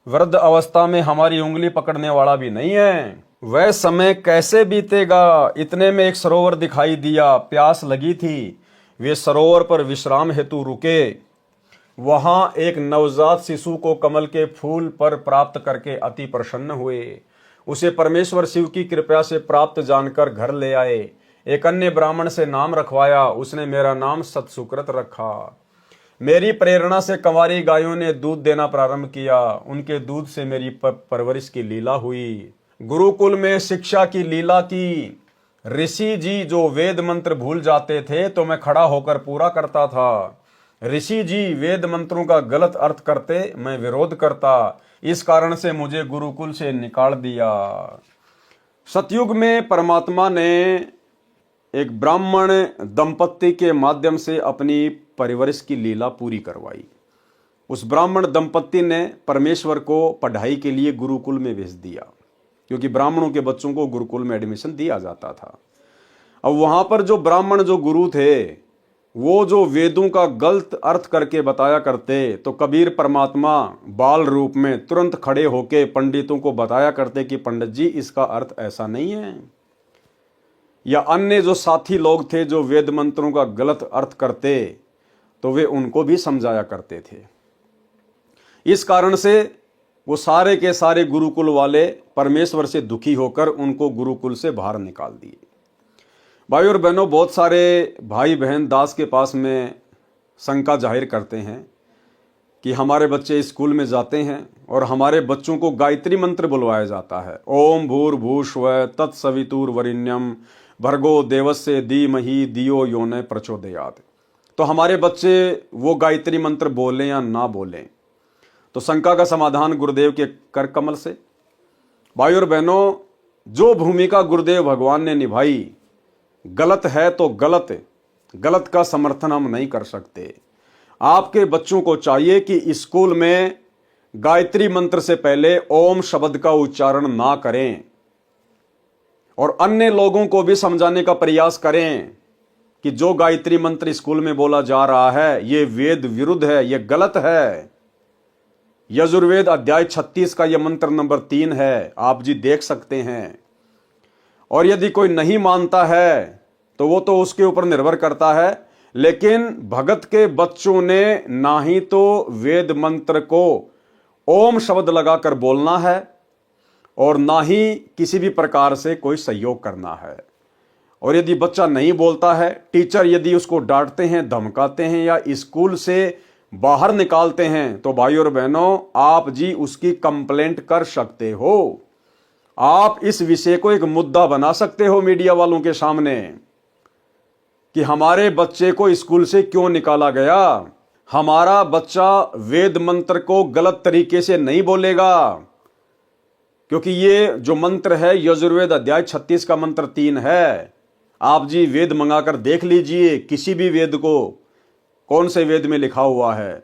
वृद्ध अवस्था में हमारी उंगली पकड़ने वाला भी नहीं है, वह समय कैसे बीतेगा। इतने में एक सरोवर दिखाई दिया, प्यास लगी थी। वे सरोवर पर विश्राम हेतु रुके। वहां एक नवजात शिशु को कमल के फूल पर प्राप्त करके अति प्रसन्न हुए। उसे परमेश्वर शिव की कृपा से प्राप्त जानकर घर ले आए। एक अन्य ब्राह्मण से नाम रखवाया, उसने मेरा नाम सतसुकृत रखा। मेरी प्रेरणा से कंवारी गायों ने दूध देना प्रारंभ किया। उनके दूध से मेरी परवरिश की लीला हुई। गुरुकुल में शिक्षा की लीला की। ऋषि जी जो वेद मंत्र भूल जाते थे तो मैं खड़ा होकर पूरा करता था। ऋषि जी वेद मंत्रों का गलत अर्थ करते, मैं विरोध करता। इस कारण से मुझे गुरुकुल से निकाल दिया। सतयुग में परमात्मा ने एक ब्राह्मण दंपत्ति के माध्यम से अपनी परिवरिश की लीला पूरी करवाई। उस ब्राह्मण दंपत्ति ने परमेश्वर को पढ़ाई के लिए गुरुकुल में भेज दिया, क्योंकि ब्राह्मणों के बच्चों को गुरुकुल में एडमिशन दिया जाता था। अब वहां पर जो ब्राह्मण जो गुरु थे वो जो वेदों का गलत अर्थ करके बताया करते, तो कबीर परमात्मा बाल रूप में तुरंत खड़े होके पंडितों को बताया करते कि पंडित जी इसका अर्थ ऐसा नहीं है। या अन्य जो साथी लोग थे जो वेद मंत्रों का गलत अर्थ करते तो वे उनको भी समझाया करते थे। इस कारण से वो सारे के सारे गुरुकुल वाले परमेश्वर से दुखी होकर उनको गुरुकुल से बाहर निकाल दिए। भाई और बहनों, बहुत सारे भाई बहन दास के पास में शंका जाहिर करते हैं कि हमारे बच्चे स्कूल में जाते हैं और हमारे बच्चों को गायत्री मंत्र बुलवाया जाता है, ओम भूर्भुवस्सुवः तत्सवितुर्वरेण्यं भर्गो देवस्य धीमहि धियो यो न प्रचोदयात्। तो हमारे बच्चे वो गायत्री मंत्र बोलें या ना बोलें? तो शंका का समाधान गुरुदेव के कर कमल से। भाई और बहनों, जो भूमिका गुरुदेव भगवान ने निभाई गलत है तो गलत, गलत का समर्थन हम नहीं कर सकते। आपके बच्चों को चाहिए कि स्कूल में गायत्री मंत्र से पहले ओम शब्द का उच्चारण ना करें और अन्य लोगों को भी समझाने का प्रयास करें कि जो गायत्री मंत्र स्कूल में बोला जा रहा है ये वेद विरुद्ध है, ये गलत है। यजुर्वेद अध्याय 36 का यह मंत्र नंबर 3 है, आप जी देख सकते हैं। और यदि कोई नहीं मानता है तो वो तो उसके ऊपर निर्भर करता है। लेकिन भगत के बच्चों ने ना ही तो वेद मंत्र को ओम शब्द लगाकर बोलना है और ना ही किसी भी प्रकार से कोई सहयोग करना है। और यदि बच्चा नहीं बोलता है, टीचर यदि उसको डांटते हैं, धमकाते हैं या स्कूल से बाहर निकालते हैं, तो भाई और बहनों, आप जी उसकी कंप्लेंट कर सकते हो। आप इस विषय को एक मुद्दा बना सकते हो मीडिया वालों के सामने कि हमारे बच्चे को स्कूल से क्यों निकाला गया। हमारा बच्चा वेद मंत्र को गलत तरीके से नहीं बोलेगा, क्योंकि ये जो मंत्र है यजुर्वेद अध्याय 36 का मंत्र 3 है। आप जी वेद मंगाकर देख लीजिए, किसी भी वेद को कौन से वेद में लिखा हुआ है,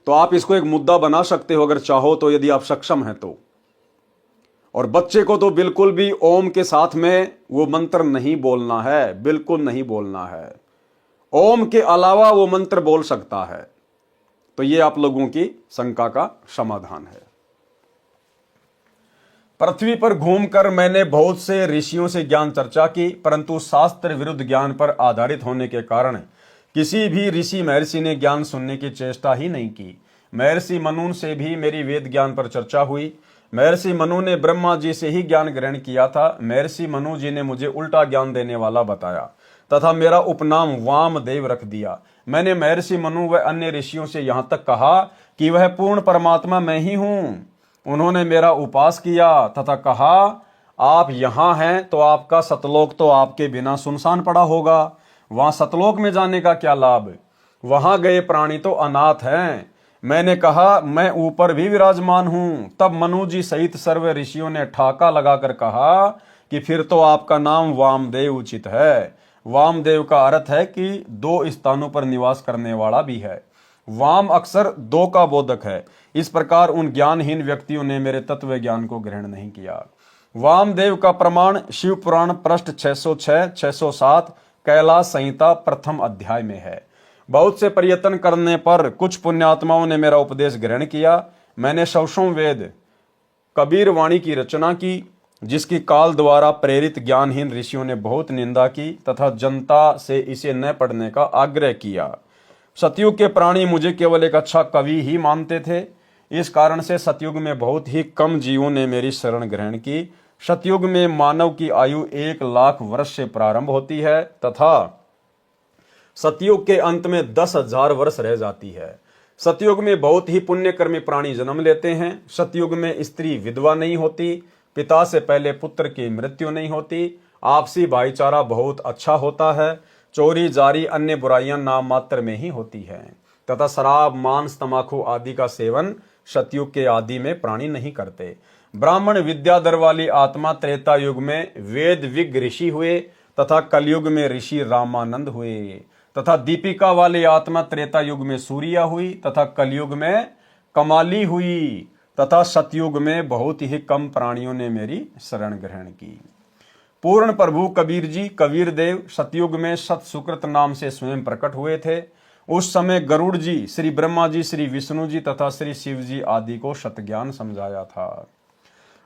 तो आप इसको एक मुद्दा बना सकते हो अगर चाहो तो, यदि आप सक्षम हैं तो। और बच्चे को तो बिल्कुल भी ओम के साथ में वो मंत्र नहीं बोलना है, बिल्कुल नहीं बोलना है। ओम के अलावा वो मंत्र बोल सकता है। तो ये आप लोगों की शंका का समाधान है। पृथ्वी पर घूमकर मैंने बहुत से ऋषियों से ज्ञान चर्चा की, परंतु शास्त्र विरुद्ध ज्ञान पर आधारित होने के कारण किसी भी ऋषि महर्षि ने ज्ञान सुनने की चेष्टा ही नहीं की। महर्षि मनु से भी मेरी वेद ज्ञान पर चर्चा हुई। महर्षि मनु ने ब्रह्मा जी से ही ज्ञान ग्रहण किया था। महर्षि मनु जी ने मुझे उल्टा ज्ञान देने वाला बताया तथा मेरा उपनाम वामदेव रख दिया। मैंने महर्षि मनु व अन्य ऋषियों से यहाँ तक कहा कि वह पूर्ण परमात्मा मैं ही हूँ। उन्होंने मेरा उपास किया तथा कहा, आप यहाँ हैं तो आपका सतलोक तो आपके बिना सुनसान पड़ा होगा। वहां सतलोक में जाने का क्या लाभ, वहां गए प्राणी तो अनाथ हैं। मैंने कहा, मैं ऊपर भी विराजमान हूं। तब मनु जी सहित सर्व ऋषियों ने ठाका लगाकर कहा कि फिर तो आपका नाम वामदेव उचित है। वामदेव का अर्थ है कि 2 स्थानों पर निवास करने वाला भी है। वाम अक्सर 2 का बोधक है। इस प्रकार उन ज्ञानहीन व्यक्तियों ने मेरे तत्व ज्ञान को ग्रहण नहीं किया। वामदेव का प्रमाण शिव पुराण पृष्ठ 606, 607 कैलाश संहिता प्रथम अध्याय में है। बहुत से प्रयत्न करने पर कुछ पुण्यात्माओं ने मेरा उपदेश ग्रहण किया। मैंने सौसों वेद कबीर वाणी की रचना की, जिसकी काल द्वारा प्रेरित ज्ञानहीन ऋषियों ने बहुत निंदा की तथा जनता से इसे न पढ़ने का आग्रह किया। सतयुग के प्राणी मुझे केवल एक अच्छा कवि ही मानते थे। इस कारण से सतयुग में बहुत ही कम जीवों ने मेरी शरण ग्रहण की। सतयुग में मानव की आयु 1,00,000 वर्ष से प्रारंभ होती है तथा सतयुग के अंत में 10,000 वर्ष रह जाती है। सतयुग में बहुत ही पुण्यकर्मी प्राणी जन्म लेते हैं। सतयुग में स्त्री विधवा नहीं होती, पिता से पहले पुत्र की मृत्यु नहीं होती, आपसी भाईचारा बहुत अच्छा होता है, चोरी जारी अन्य बुराइयां नाम मात्र में ही होती हैं तथा शराब मांस तंबाकू आदि का सेवन सतयुग के आदि में प्राणी नहीं करते। ब्राह्मण विद्याधर वाली आत्मा त्रेता युग में वेद विज्ञ ऋषि हुए तथा कलयुग में ऋषि रामानंद हुए तथा दीपिका वाली आत्मा त्रेता युग में सूर्या हुई तथा कलयुग में कमाली हुई तथा सतयुग में बहुत ही कम प्राणियों ने मेरी शरण ग्रहण की। पूर्ण प्रभु कबीर जी कबीर देव सतयुग में सत सुकृत नाम से स्वयं प्रकट हुए थे। उस समय गरुड़ जी, श्री ब्रह्मा जी, श्री विष्णु जी तथा श्री शिव जी आदि को सतज्ञान समझाया था।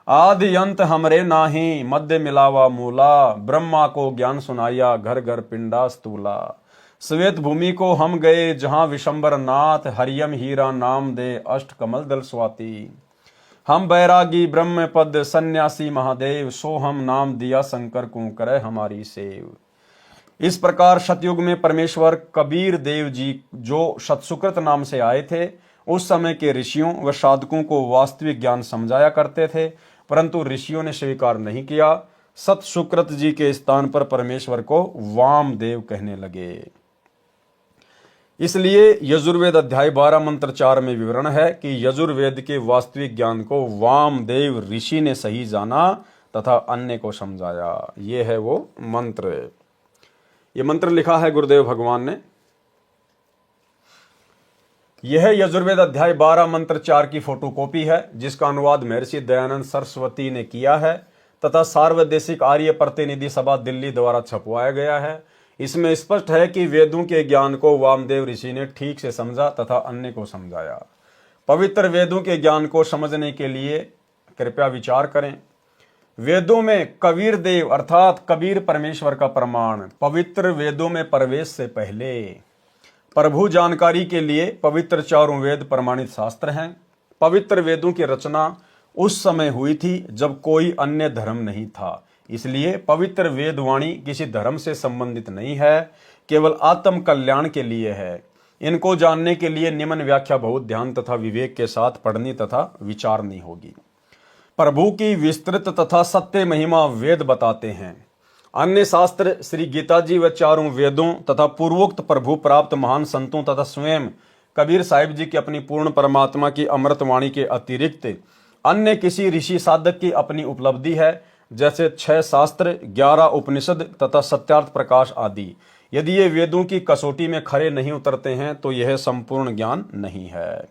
आदि अंत हमरे नाही, मध्य मिलावा मूला, ब्रह्मा को ज्ञान सुनाया, घर घर पिंडा स्थूला। श्वेत भूमि को हम गए जहां विशंबर नाथ, हरियम हीरा नाम दे अष्ट कमल दल स्वाति। हम बैरागी ब्रह्म पद सन्यासी महादेव, सो हम नाम दिया शंकर को करे हमारी सेव। इस प्रकार सतयुग में परमेश्वर कबीर देव जी जो सतसुकृत नाम से आए थे, उस समय के ऋषियों व साधकों को वास्तविक ज्ञान समझाया करते थे, परंतु ऋषियों ने स्वीकार नहीं किया। सतसुकृत जी के स्थान पर परमेश्वर को वामदेव कहने लगे। इसलिए यजुर्वेद अध्याय 12 मंत्र 4 में विवरण है कि यजुर्वेद के वास्तविक ज्ञान को वामदेव ऋषि ने सही जाना तथा अन्य को समझाया। ये है वो मंत्र। ये मंत्र लिखा है गुरुदेव भगवान ने। यह यजुर्वेद अध्याय 12 मंत्र 4 की फोटोकॉपी है, जिसका अनुवाद महर्षि दयानंद सरस्वती ने किया है तथा सार्वदेशिक आर्य प्रतिनिधि सभा दिल्ली द्वारा छपवाया गया है। इसमें स्पष्ट है कि वेदों के ज्ञान को वामदेव ऋषि ने ठीक से समझा तथा अन्य को समझाया। पवित्र वेदों के ज्ञान को समझने के लिए कृपया विचार करें। वेदों में कबीर देव अर्थात कबीर परमेश्वर का प्रमाण। पवित्र वेदों में प्रवेश से पहले प्रभु जानकारी के लिए पवित्र चारों वेद प्रमाणित शास्त्र हैं। पवित्र वेदों की रचना उस समय हुई थी जब कोई अन्य धर्म नहीं था, इसलिए पवित्र वेदवाणी किसी धर्म से संबंधित नहीं है, केवल आत्म कल्याण के लिए है। इनको जानने के लिए निम्न व्याख्या बहुत ध्यान तथा विवेक के साथ पढ़नी तथा विचारनी होगी। प्रभु की विस्तृत तथा सत्य महिमा वेद बताते हैं। अन्य शास्त्र श्री गीता जी व चारों वेदों तथा पूर्वोक्त प्रभु प्राप्त महान संतों तथा स्वयं कबीर साहिब जी की अपनी पूर्ण परमात्मा की अमृत वाणी के अतिरिक्त अन्य किसी ऋषि साधक की अपनी उपलब्धि है, जैसे 6 शास्त्र, 11 उपनिषद तथा सत्यार्थ प्रकाश आदि। यदि ये वेदों की कसौटी में खरे नहीं उतरते हैं तो यह संपूर्ण ज्ञान नहीं है।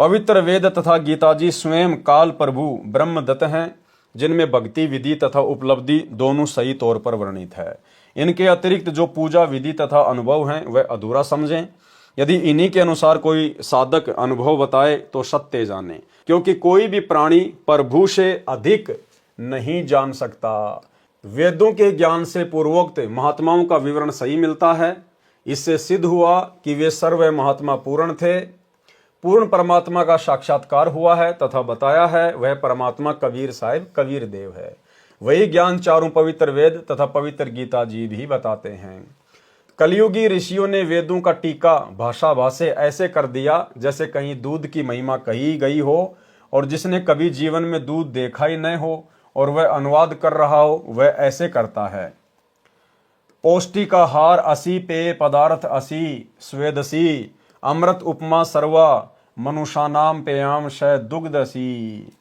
पवित्र वेद तथा गीता जी स्वयं काल प्रभु ब्रह्मदत्त हैं, जिनमें भक्ति विधि तथा उपलब्धि दोनों सही तौर पर वर्णित है। इनके अतिरिक्त जो पूजा विधि तथा अनुभव हैं वह अधूरा समझें। यदि इन्हीं के अनुसार कोई साधक अनुभव बताए तो सत्य जाने, क्योंकि कोई भी प्राणी प्रभु से अधिक नहीं जान सकता। वेदों के ज्ञान से पूर्वोक्त महात्माओं का विवरण सही मिलता है। इससे सिद्ध हुआ कि वे सर्व महात्मा पूर्ण थे। पूर्ण परमात्मा का साक्षात्कार हुआ है तथा बताया है वह परमात्मा कबीर साहिब कबीर देव है। वही ज्ञान चारों पवित्र वेद तथा पवित्र गीता जी भी बताते हैं। कलयुगी ऋषियों ने वेदों का टीका भाषा भाषे ऐसे कर दिया जैसे कहीं दूध की महिमा कही गई हो और जिसने कभी जीवन में दूध देखा ही न हो और वह अनुवाद कर रहा हो वह ऐसे करता है। पौष्टिकाहार असी, पेय पदार्थ असी, स्वेदसी, अमृत उपमा सर्वा, मनुष्यानाम पेयाम शय दुग्धसी।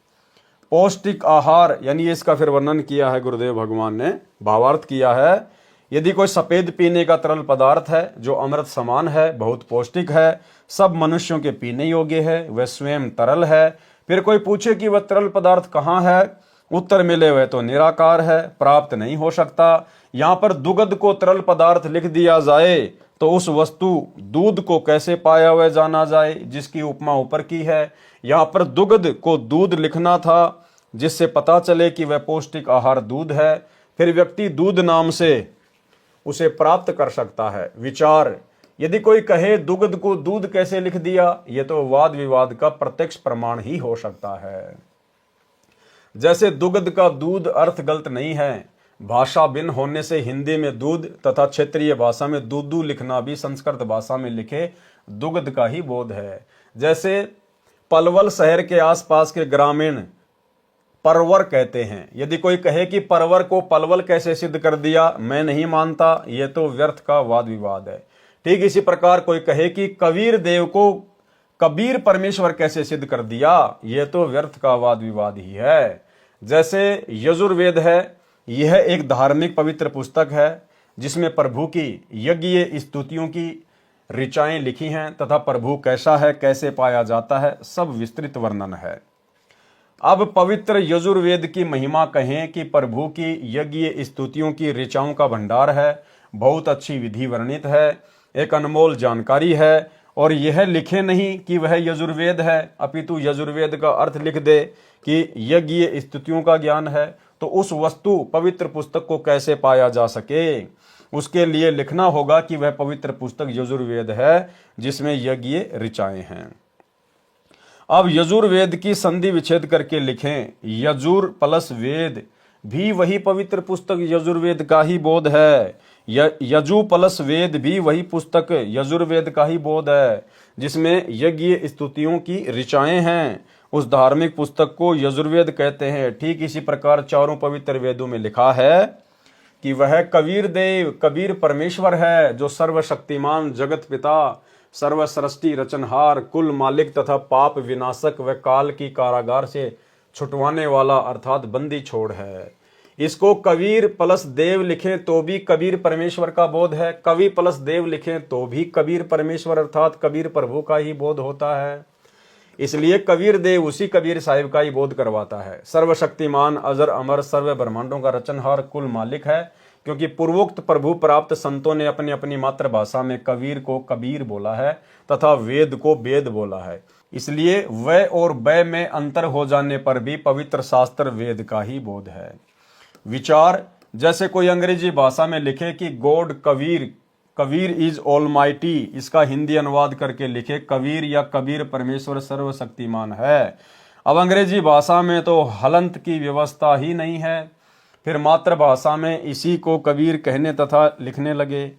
पौष्टिक आहार यानी इसका फिर वर्णन किया है गुरुदेव भगवान ने, भावार्थ किया है। यदि कोई सफेद पीने का तरल पदार्थ है जो अमृत समान है, बहुत पौष्टिक है, सब मनुष्यों के पीने योग्य है, वह स्वयं तरल है। फिर कोई पूछे कि वह तरल पदार्थ कहाँ है, उत्तर मिले वह तो निराकार है, प्राप्त नहीं हो सकता। यहाँ पर दुग्ध को तरल पदार्थ लिख दिया जाए तो उस वस्तु दूध को कैसे पाया हुआ जाना जाए जिसकी उपमा ऊपर की है। यहाँ पर दुग्ध को दूध लिखना था जिससे पता चले कि वह पौष्टिक आहार दूध है। फिर व्यक्ति दूध नाम से उसे प्राप्त कर सकता है। विचार, यदि कोई कहे दुग्ध को दूध कैसे लिख दिया, यह तो वाद विवाद का प्रत्यक्ष प्रमाण ही हो सकता है। जैसे दुग्ध का दूध अर्थ गलत नहीं है, भाषा भिन्न होने से हिंदी में दूध तथा क्षेत्रीय भाषा में दूधू लिखना भी संस्कृत भाषा में लिखे दुग्ध का ही बोध है। जैसे पलवल शहर के आसपास के ग्रामीण परवर कहते हैं। यदि कोई कहे कि परवर को पलवल कैसे सिद्ध कर दिया, मैं नहीं मानता, यह तो व्यर्थ का वाद विवाद है। ठीक इसी प्रकार कोई कहे कि कबीर देव को कबीर परमेश्वर कैसे सिद्ध कर दिया, यह तो व्यर्थ का वाद विवाद ही है। जैसे यजुर्वेद है, यह एक धार्मिक पवित्र पुस्तक है जिसमें प्रभु की यज्ञ स्तुतियों की ऋचाएं लिखी हैं तथा प्रभु कैसा है, कैसे पाया जाता है, सब विस्तृत वर्णन है। अब पवित्र यजुर्वेद की महिमा कहें कि प्रभु की यज्ञ स्तुतियों की ऋचाओं का भंडार है, बहुत अच्छी विधि वर्णित है, एक अनमोल जानकारी है। और यह लिखे नहीं कि वह यजुर्वेद है, अपितु यजुर्वेद का अर्थ लिख दे कि यज्ञ स्तुतियों का ज्ञान है, तो उस वस्तु पवित्र पुस्तक को कैसे पाया जा सके। उसके लिए लिखना होगा कि वह पवित्र पुस्तक यजुर्वेद है जिसमें यज्ञ ऋचाएं हैं। अब यजुर्वेद की संधि विच्छेद करके लिखें, यजुर प्लस वेद भी वही पवित्र पुस्तक यजुर्वेद का ही बोध है। यजु प्लस वेद भी वही पुस्तक यजुर्वेद का ही बोध है जिसमें यज्ञ स्तुतियों की ऋचाएं हैं। उस धार्मिक पुस्तक को यजुर्वेद कहते हैं। ठीक इसी प्रकार चारों पवित्र वेदों में लिखा है कि वह कबीर देव कबीर परमेश्वर है जो सर्वशक्तिमान जगत पिता, सर्व सृष्टि रचनहार, कुल मालिक तथा पाप विनाशक व काल की कारागार से छुटवाने वाला अर्थात बंदी छोड़ है। इसको कबीर प्लस देव लिखें तो भी कबीर परमेश्वर का बोध है, कवि प्लस देव लिखें तो भी कबीर परमेश्वर अर्थात कबीर प्रभु का ही बोध होता है। इसलिए कबीर देव उसी कबीर साहिब का ही बोध करवाता है। सर्वशक्तिमान, अजर अमर, सर्व ब्रह्मांडों का रचनहार, कुल मालिक है, क्योंकि पूर्वोक्त प्रभु प्राप्त संतों ने अपनी अपनी मातृभाषा में कबीर को कबीर बोला है तथा वेद को वेद बोला है। इसलिए व और ब में अंतर हो जाने पर भी पवित्र शास्त्र वेद का ही बोध है। विचार, जैसे कोई अंग्रेजी भाषा में लिखे कि God Kabir, Kabir is almighty, इसका हिंदी अनुवाद करके लिखे कबीर या कबीर परमेश्वर सर्वशक्तिमान है। अब अंग्रेजी भाषा में तो हलंत की व्यवस्था ही नहीं है, फिर मातृभाषा में इसी को कबीर कहने तथा लिखने लगे।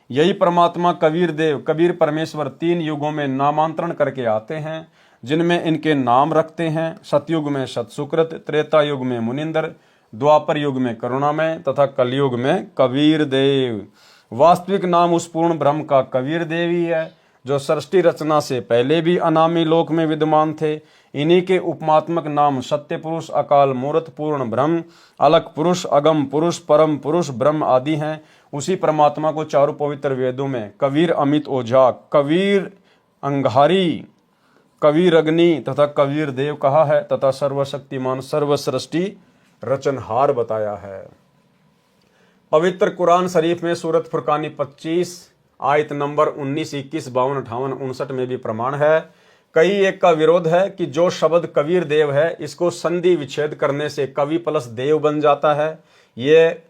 यही परमात्मा कबीर देव, कबीर परमेश्वर 3 युगों में नामांतरण करके आते हैं, जिनमें इनके नाम रखते हैं। सतयुग में सतसुकृत, त्रेता युग में मुनिंदर, द्वापर युग में करुणामय तथा कलयुग में कबीर देव। वास्तविक नाम उस पूर्ण ब्रह्म का कबीर देव ही है, जो सृष्टि रचना से पहले भी अनामी लोक में विद्यमान थे। इन्हीं के उपमात्मक नाम सत्य पुरुष, अकाल मूर्त, पूर्ण ब्रह्म, अलग पुरुष, अगम पुरुष, परम पुरुष, ब्रह्म आदि हैं। उसी परमात्मा को चारों पवित्र वेदों में कबीर अमित ओझा, कबीर अंगारी, कबीर अग्नि तथा कबीर देव कहा है तथा सर्वशक्तिमान सर्वसृष्टि रचनहार बताया है। पवित्र कुरान शरीफ में सूरत फुरकानी 25 आयत नंबर 19, 21, 52, 58, 59 में भी प्रमाण है। कई एक का विरोध है कि जो शब्द कबीर देव है, इसको संधि विच्छेद करने से कवि प्लस देव बन जाता है। ये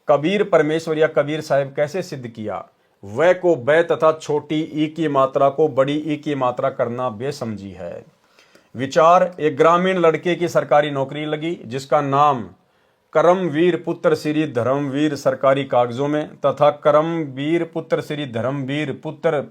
कबीर परमेश्वर या कबीर साहिब कैसे सिद्ध किया? वह को बै तथा छोटी ई की मात्रा को बड़ी ई की मात्रा करना बेसमझी है। विचार, एक ग्रामीण लड़के की सरकारी नौकरी लगी, जिसका नाम करमवीर पुत्र श्री धर्मवीर सरकारी कागजों में तथा करमवीर पुत्र श्री धर्मवीर पुत्र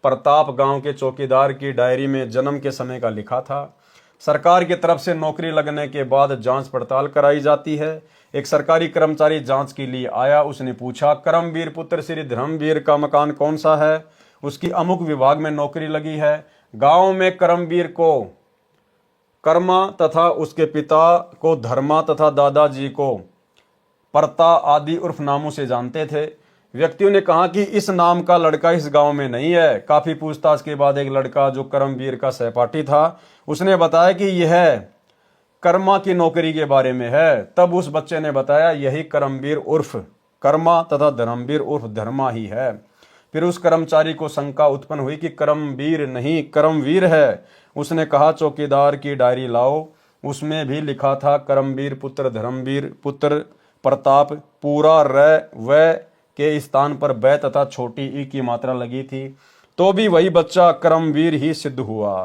प्रताप गांव के चौकीदार की डायरी में जन्म के समय का लिखा था। सरकार की तरफ से नौकरी लगने के बाद जांच पड़ताल कराई जाती है। एक सरकारी कर्मचारी जांच के लिए आया। उसने पूछा, करमवीर पुत्र श्री धर्मवीर का मकान कौन सा है? उसकी अमुक विभाग में नौकरी लगी है। गांव में करमवीर को कर्मा तथा उसके पिता को धर्मा तथा दादाजी को परता आदि उर्फ नामों से जानते थे। व्यक्तियों ने कहा कि इस नाम का लड़का इस गांव में नहीं है। काफी पूछताछ के बाद एक लड़का जो करमवीर का सहपाठी था, उसने बताया कि यह कर्मा की नौकरी के बारे में है। तब उस बच्चे ने बताया, यही करमवीर उर्फ कर्मा तथा धर्मवीर उर्फ धर्मा ही है। फिर उस कर्मचारी को शंका उत्पन्न हुई कि करमवीर नहीं करमवीर है। उसने कहा, चौकीदार की डायरी लाओ। उसमें भी लिखा था करमवीर पुत्र धर्मवीर पुत्र प्रताप, पूरा र व के स्थान पर बै तथा छोटी ई की मात्रा लगी थी। तो भी वही बच्चा करमवीर ही सिद्ध हुआ,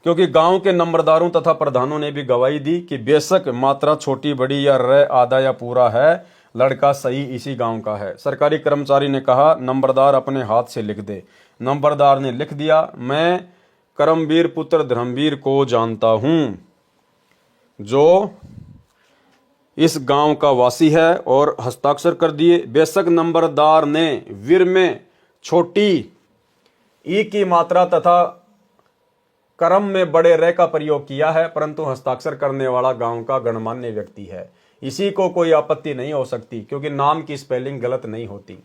क्योंकि गांव के नंबरदारों तथा प्रधानों ने भी गवाही दी कि बेशक मात्रा छोटी बड़ी या र आधा या पूरा है, लड़का सही इसी गांव का है। सरकारी कर्मचारी ने कहा, नंबरदार अपने हाथ से लिख दे। नंबरदार ने लिख दिया, मैं करमवीर पुत्र धर्मवीर को जानता हूं, जो इस गांव का वासी है, और हस्ताक्षर कर दिए। बेशक नंबरदार ने वीर में छोटी ई की मात्रा तथा करम में बड़े रे का प्रयोग किया है, परंतु हस्ताक्षर करने वाला गांव का गणमान्य व्यक्ति है। इसी को कोई आपत्ति नहीं हो सकती, क्योंकि नाम की स्पेलिंग गलत नहीं होती।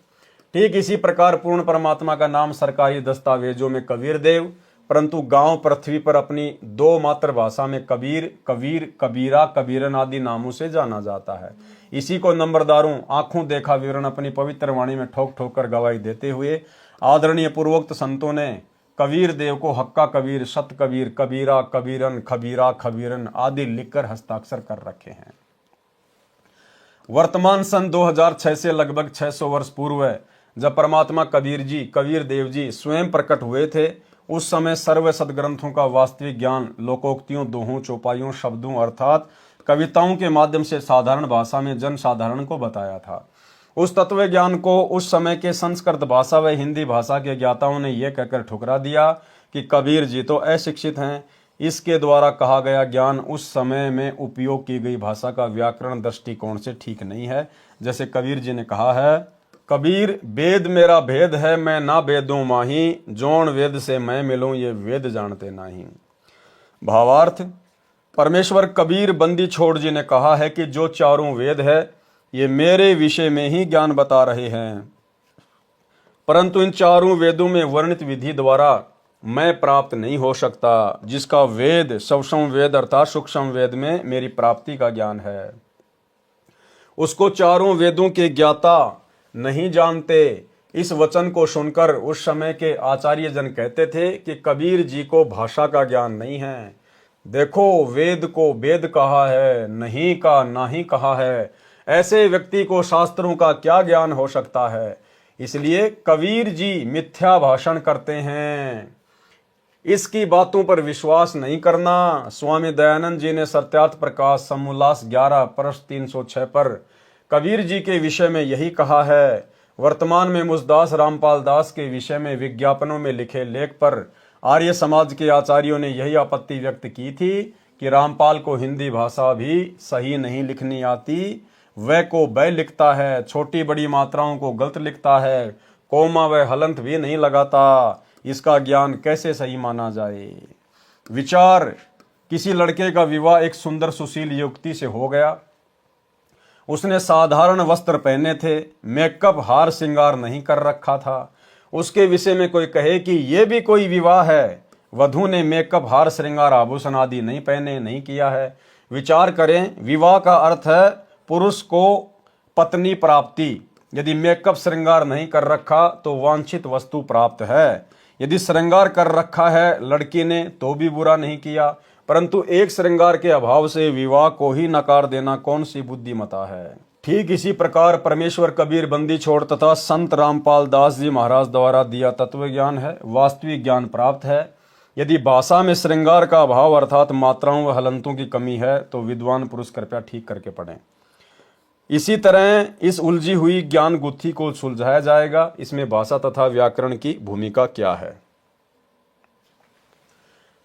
ठीक इसी प्रकार पूर्ण परमात्मा का नाम सरकारी दस्तावेजों में कबीर देव, परंतु गांव पृथ्वी पर अपनी 2 मातृभाषा में कबीर, कबीर, कबीरा, कबीरन आदि नामों से जाना जाता है। इसी को नंबरदारों आंखों देखा विवरण अपनी पवित्र वाणी में ठोक ठोक कर गवाही देते हुए आदरणीय पूर्वोक्त संतों ने कबीर देव को हक्का कबीर, सत कबीर, कबीरा, कबीरन, खबीरा, खबीरन आदि लिखकर हस्ताक्षर कर रखे हैं। वर्तमान सन 2006 से लगभग 600 वर्ष पूर्व जब परमात्मा कबीर देव जी स्वयं प्रकट हुए थे, उस समय सर्व सदग्रंथों का वास्तविक ज्ञान लोकोक्तियों, दोहों, चौपाइयों, शब्दों अर्थात कविताओं के माध्यम से साधारण भाषा में जन साधारण को बताया था। उस तत्व ज्ञान को उस समय के संस्कृत भाषा व हिंदी भाषा के ज्ञाताओं ने यह कहकर ठुकरा दिया कि कबीर जी तो अशिक्षित हैं। इसके द्वारा कहा गया ज्ञान उस समय में उपयोग की गई भाषा का व्याकरण दृष्टिकोण से ठीक नहीं है। जैसे कबीर जी ने कहा है, कबीर वेद मेरा भेद है, मैं ना वेदों माही, जोन वेद से मैं मिलूं ये वेद जानते नहीं। भावार्थ, परमेश्वर कबीर बंदी छोड़ जी ने कहा है कि जो चारों वेद है ये मेरे विषय में ही ज्ञान बता रहे हैं, परंतु इन चारों वेदों में वर्णित विधि द्वारा मैं प्राप्त नहीं हो सकता, जिसका वेद सूक्ष्म वेद अर्थात सूक्ष्म वेद में मेरी प्राप्ति का ज्ञान है। उसको चारों वेदों के ज्ञाता नहीं जानते, इस वचन को सुनकर उस समय के आचार्य जन कहते थे कि कबीर जी को भाषा का ज्ञान नहीं है। देखो, वेद को वेद कहा है, नहीं का नाही कहा है, ऐसे व्यक्ति को शास्त्रों का क्या ज्ञान हो सकता है। इसलिए कबीर जी मिथ्या भाषण करते हैं, इसकी बातों पर विश्वास नहीं करना। स्वामी दयानंद जी ने सत्यार्थ प्रकाश समोल्लास 11 पृष्ठ 306 पर कबीर जी के विषय में यही कहा है। वर्तमान में मुझदास रामपाल दास के विषय में विज्ञापनों में लिखे लेख पर आर्य समाज के आचार्यों ने यही आपत्ति व्यक्त की थी कि रामपाल को हिंदी भाषा भी सही नहीं लिखनी आती, वह को बै लिखता है, छोटी बड़ी मात्राओं को गलत लिखता है, कोमा व हलंत भी नहीं लगाता। इसका ज्ञान कैसे सही माना जाए। विचार, किसी लड़के का विवाह एक सुंदर सुशील युवती से हो गया। उसने साधारण वस्त्र पहने थे, मेकअप हार श्रृंगार नहीं कर रखा था। उसके विषय में कोई कहे कि यह भी कोई विवाह है, वधू ने मेकअप हार श्रृंगार आभूषण आदि नहीं पहने, नहीं किया है। विचार करें, विवाह का अर्थ है पुरुष को पत्नी प्राप्ति। यदि मेकअप श्रृंगार नहीं कर रखा तो वांछित वस्तु प्राप्त है। यदि श्रृंगार कर रखा है लड़की ने तो भी बुरा नहीं किया, परंतु एक श्रृंगार के अभाव से विवाह को ही नकार देना कौन सी बुद्धिमता है। ठीक इसी प्रकार परमेश्वर कबीर बंदी छोड़ तथा संत रामपाल दास जी महाराज द्वारा दिया तत्व ज्ञान है, वास्तविक ज्ञान प्राप्त है। यदि भाषा में श्रृंगार का अभाव अर्थात मात्राओं व हलंतों की कमी है तो विद्वान पुरुष कृपया ठीक करके पढ़ें। इसी तरह इस उलझी हुई ज्ञान गुत्थी को सुलझाया जाएगा। इसमें भाषा तथा व्याकरण की भूमिका क्या है।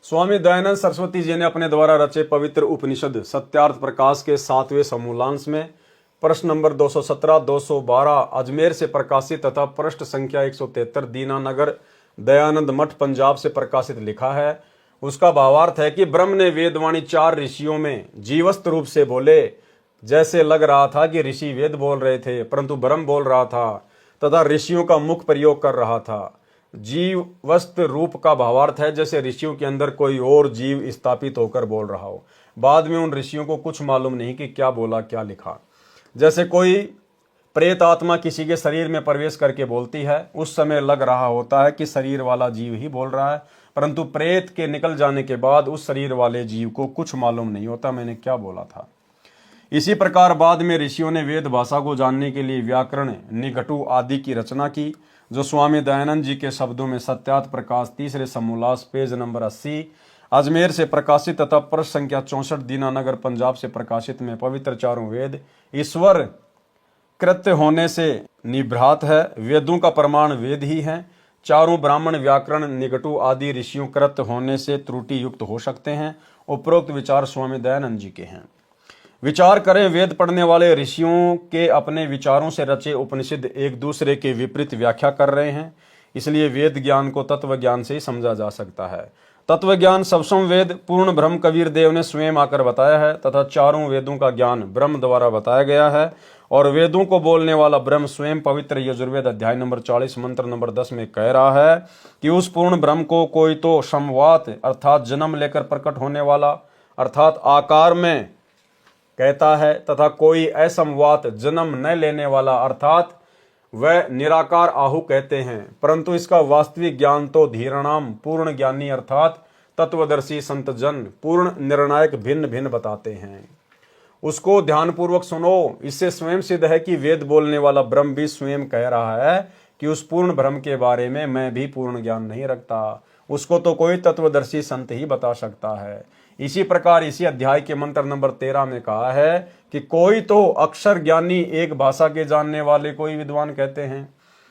स्वामी दयानंद सरस्वती जी ने अपने द्वारा रचे पवित्र उपनिषद सत्यार्थ प्रकाश के 7वें समूलांश में प्रश्न नंबर 217, 212 अजमेर से प्रकाशित तथा पृष्ठ संख्या 173 दीनानगर दयानंद मठ पंजाब से प्रकाशित लिखा है। उसका भावार्थ है कि ब्रह्म ने वेदवाणी 4 ऋषियों में जीवस्त रूप से बोले। जैसे लग रहा था कि ऋषि वेद बोल रहे थे, परंतु ब्रह्म बोल रहा था तथा ऋषियों का मुख प्रयोग कर रहा था। जीवस्त रूप का भावार्थ है जैसे ऋषियों के अंदर कोई और जीव स्थापित होकर बोल रहा हो। बाद में उन ऋषियों को कुछ मालूम नहीं कि क्या बोला क्या लिखा। जैसे कोई प्रेत आत्मा किसी के शरीर में प्रवेश करके बोलती है, उस समय लग रहा होता है कि शरीर वाला जीव ही बोल रहा है, परंतु प्रेत के निकल जाने के बाद उस शरीर वाले जीव को कुछ मालूम नहीं होता मैंने क्या बोला था। इसी प्रकार बाद में ऋषियों ने वेद भाषा को जानने के लिए व्याकरण, निघटु आदि की रचना की, जो स्वामी दयानंद जी के शब्दों में सत्यार्थ प्रकाश 3रे समूलास पेज नंबर 80 अजमेर से प्रकाशित तथा पृष्ठ संख्या 64 दीनानगर पंजाब से प्रकाशित में पवित्र चारों वेद ईश्वर कृत्य होने से निभ्रात है। वेदों का प्रमाण वेद ही है। चारों ब्राह्मण व्याकरण निघटु आदि ऋषियों कृत्य होने से त्रुटि युक्त हो सकते हैं। उपरोक्त विचार स्वामी दयानंद जी के हैं। विचार करें, वेद पढ़ने वाले ऋषियों के अपने विचारों से रचे उपनिषद एक दूसरे के विपरीत व्याख्या कर रहे हैं। इसलिए वेद ज्ञान को तत्व ज्ञान से ही समझा जा सकता है। तत्व ज्ञान सबसम वेद पूर्ण ब्रह्म कबीर देव ने स्वयं आकर बताया है तथा चारों वेदों का ज्ञान ब्रह्म द्वारा बताया गया है। और वेदों को बोलने वाला ब्रह्म स्वयं पवित्र यजुर्वेद अध्याय नंबर 40 मंत्र नंबर 10 में कह रहा है कि उस पूर्ण ब्रह्म को कोई तो समवात अर्थात जन्म लेकर प्रकट होने वाला अर्थात आकार में कहता है तथा कोई असमवात जन्म न लेने वाला अर्थात वह निराकार आहु कहते हैं। परंतु इसका वास्तविक ज्ञान तो धीरणाम पूर्ण ज्ञानी अर्थात तत्वदर्शी संत जन पूर्ण निर्णायक भिन्न भिन्न बताते हैं। उसको ध्यानपूर्वक सुनो। इससे स्वयं सिद्ध है कि वेद बोलने वाला ब्रह्म भी स्वयं कह रहा है कि उस पूर्ण ब्रह्म के बारे में मैं भी पूर्ण ज्ञान नहीं रखता। उसको तो कोई तत्वदर्शी संत ही बता सकता है। इसी प्रकार इसी अध्याय के मंत्र नंबर 13 में कहा है कि कोई तो अक्षर ज्ञानी एक भाषा के जानने वाले कोई विद्वान कहते हैं,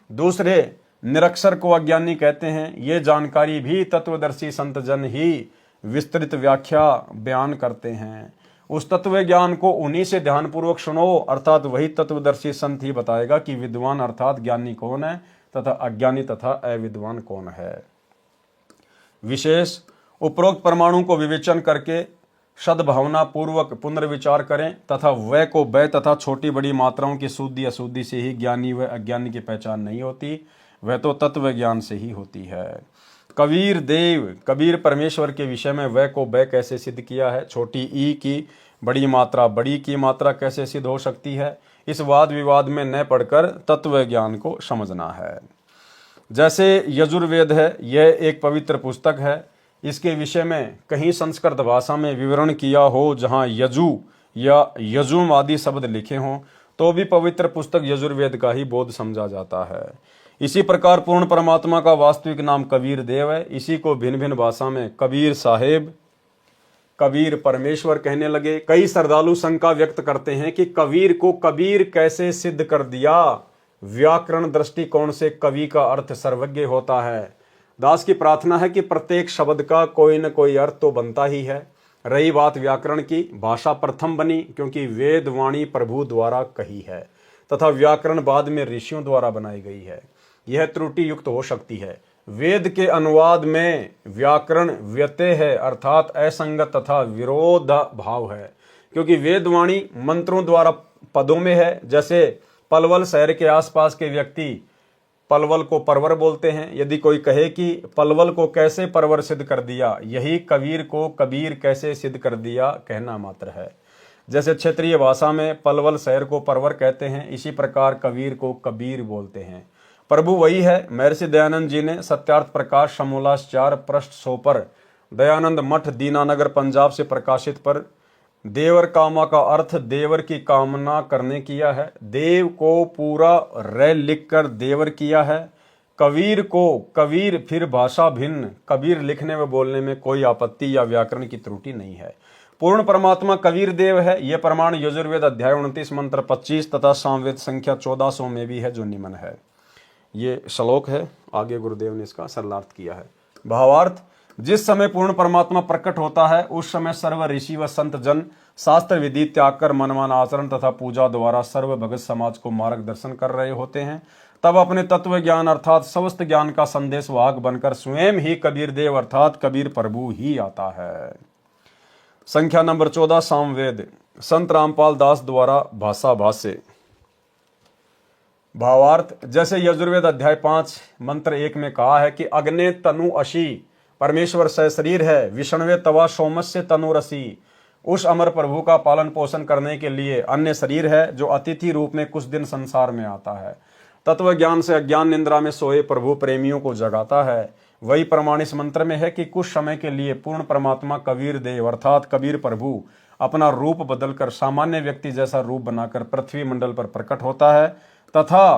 दूसरे निरक्षर को अज्ञानी कहते हैं। ये जानकारी भी तत्वदर्शी संत जन ही विस्तृत व्याख्या बयान करते हैं। उस तत्व ज्ञान को उन्हीं से ध्यानपूर्वक सुनो अर्थात वही तत्वदर्शी संत ही बताएगा कि विद्वान अर्थात ज्ञानी कौन है तथा अज्ञानी तथा अविद्वान कौन है। विशेष उपरोक्त परमाणु को विवेचन करके सद्भावना पूर्वक पुनर्विचार करें तथा वह को वह तथा छोटी बड़ी मात्राओं की शुद्धि अशुद्धि से ही ज्ञानी व अज्ञानी की पहचान नहीं होती, वह तो तत्व ज्ञान से ही होती है। कबीर देव कबीर परमेश्वर के विषय में वह को वह कैसे सिद्ध किया है, छोटी ई की बड़ी मात्रा बड़ी की मात्रा कैसे सिद्ध हो सकती है, इस वाद विवाद में न पढ़कर तत्व ज्ञान को समझना है। जैसे यजुर्वेद है, यह एक पवित्र पुस्तक है। इसके विषय में कहीं संस्कृत भाषा में विवरण किया हो, जहाँ यजु या यजुम आदि शब्द लिखे हों, तो भी पवित्र पुस्तक यजुर्वेद का ही बोध समझा जाता है। इसी प्रकार पूर्ण परमात्मा का वास्तविक नाम कबीर देव है। इसी को भिन्न भिन्न भाषा में कबीर साहेब, कबीर परमेश्वर कहने लगे। कई श्रद्धालु शंका व्यक्त करते हैं कि कबीर को कबीर कैसे सिद्ध कर दिया। व्याकरण दृष्टिकोण से कवि का अर्थ सर्वज्ञ होता है। दास की प्रार्थना है कि प्रत्येक शब्द का कोई न कोई अर्थ तो बनता ही है। रही बात व्याकरण की, भाषा प्रथम बनी क्योंकि वेद वाणी प्रभु द्वारा कही है तथा व्याकरण बाद में ऋषियों द्वारा बनाई गई है। यह त्रुटि युक्त हो सकती है। वेद के अनुवाद में व्याकरण व्यत्यय है, अर्थात असंगत तथा विरोध भाव है, क्योंकि वेदवाणी मंत्रों द्वारा पदों में है। जैसे पलवल शहर के आसपास के व्यक्ति पलवल को परवर बोलते हैं। यदि कोई कहे कि पलवल को कैसे परवर सिद्ध कर दिया, यही कबीर को कबीर कैसे सिद्ध कर दिया कहना मात्र है। जैसे क्षेत्रीय भाषा में पलवल शहर को परवर कहते हैं, इसी प्रकार कबीर को कबीर बोलते हैं। प्रभु वही है। महर्षि दयानंद जी ने सत्यार्थ प्रकाश समोल्लास 4 पृष्ठ 100 पर दयानंद मठ दीनानगर पंजाब से प्रकाशित पर देवर कामा का अर्थ देवर की कामना करने किया है। देव को पूरा रे लिखकर देवर किया है। कबीर को कबीर, फिर भाषा भिन्न। कबीर लिखने व बोलने में कोई आपत्ति या व्याकरण की त्रुटि नहीं है। पूर्ण परमात्मा कबीर देव है। यह प्रमाण यजुर्वेद अध्याय 29 मंत्र 25 तथा सामवेद संख्या 1400 में भी है, जो निम्न है। ये श्लोक है, आगे गुरुदेव ने इसका सरलार्थ किया है। भावार्थ, जिस समय पूर्ण परमात्मा प्रकट होता है उस समय सर्व ऋषि व संत जन शास्त्र विधि त्याग कर मनमान आचरण तथा पूजा द्वारा सर्व भगत समाज को मार्गदर्शन कर रहे होते हैं। तब अपने तत्व ज्ञान अर्थात समस्त ज्ञान का संदेश वाहक बनकर स्वयं ही कबीर देव अर्थात कबीर प्रभु ही आता है। संख्या नंबर 14 सामवेद, संत रामपाल दास द्वारा भाषा भाष्य। भावार्थ, जैसे यजुर्वेद अध्याय 5 मंत्र 1 में कहा है कि अग्ने तनु अशी, परमेश्वर सह शरीर है, विष्णवे तवा सोमस्य तनुरसी। उस अमर प्रभु का पालन पोषण करने के लिए अन्य शरीर है, जो अतिथि रूप में कुछ दिन संसार में आता है। तत्व ज्ञान से अज्ञान निंद्रा में सोए प्रभु प्रेमियों को जगाता है। वही प्रमाण इस मंत्र में है कि कुछ समय के लिए पूर्ण परमात्मा कबीर देव अर्थात कबीर प्रभु अपना रूप बदलकर सामान्य व्यक्ति जैसा रूप बनाकर पृथ्वी मंडल पर प्रकट होता है तथा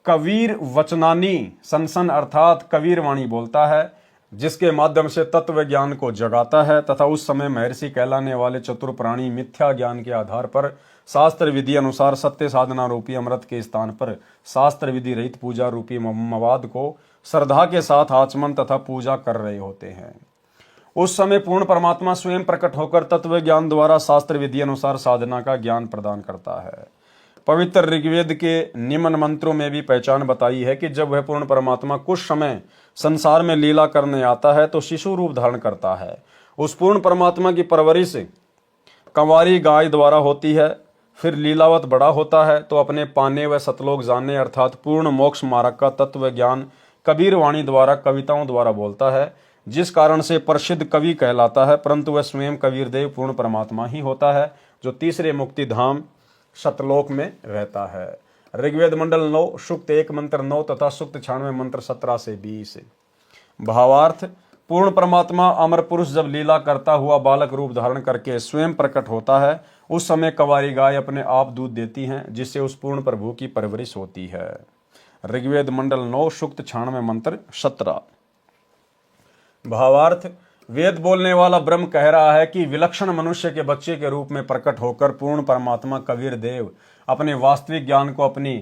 कबीर वचनानी सनसन अर्थात कबीर वाणी बोलता है, जिसके माध्यम से तत्व ज्ञान को जगाता है। तथा उस समय महर्षि कहलाने वाले चतुर प्राणी मिथ्या ज्ञान के आधार पर शास्त्र विधि अनुसार सत्य साधना रूपी अमृत के स्थान पर शास्त्र विधि रहित पूजा रूपी मवाद को श्रद्धा के साथ आचमन तथा पूजा कर रहे होते हैं। उस समय पूर्ण परमात्मा स्वयं प्रकट होकर तत्व ज्ञान द्वारा शास्त्र विधि अनुसार साधना का ज्ञान प्रदान करता है। पवित्र ऋग्वेद के निम्न मंत्रों में भी पहचान बताई है कि जब वह पूर्ण परमात्मा कुछ समय संसार में लीला करने आता है तो शिशु रूप धारण करता है। उस पूर्ण परमात्मा की परवरिश कंवारी गाय द्वारा होती है। फिर लीलावत बड़ा होता है तो अपने पाने व सतलोक जाने अर्थात पूर्ण मोक्ष मार्ग का तत्व ज्ञान कबीर वाणी द्वारा कविताओं द्वारा बोलता है, जिस कारण से प्रसिद्ध कवि कहलाता है। परंतु वह स्वयं कबीर देव पूर्ण परमात्मा ही होता है, जो तीसरे मुक्ति धाम सतलोक में रहता है। ऋग्वेद मंडल 9 सूक्त 1 मंत्र 9 तथा सूक्त 96 मंत्र 17 से 20। भावार्थ, पूर्ण परमात्मा अमर पुरुष जब लीला करता हुआ बालक रूप धारण करके स्वयं प्रकट होता है, उस समय कंवारी गाय अपने आप दूध देती हैं, जिससे उस पूर्ण प्रभु की परवरिश होती है। ऋग्वेद मंडल 9 सूक्त 96 मंत्र 17। भावार्थ, वेद बोलने वाला ब्रह्म कह रहा है कि विलक्षण मनुष्य के बच्चे के रूप में प्रकट होकर पूर्ण परमात्मा कबीर देव अपने वास्तविक ज्ञान को अपनी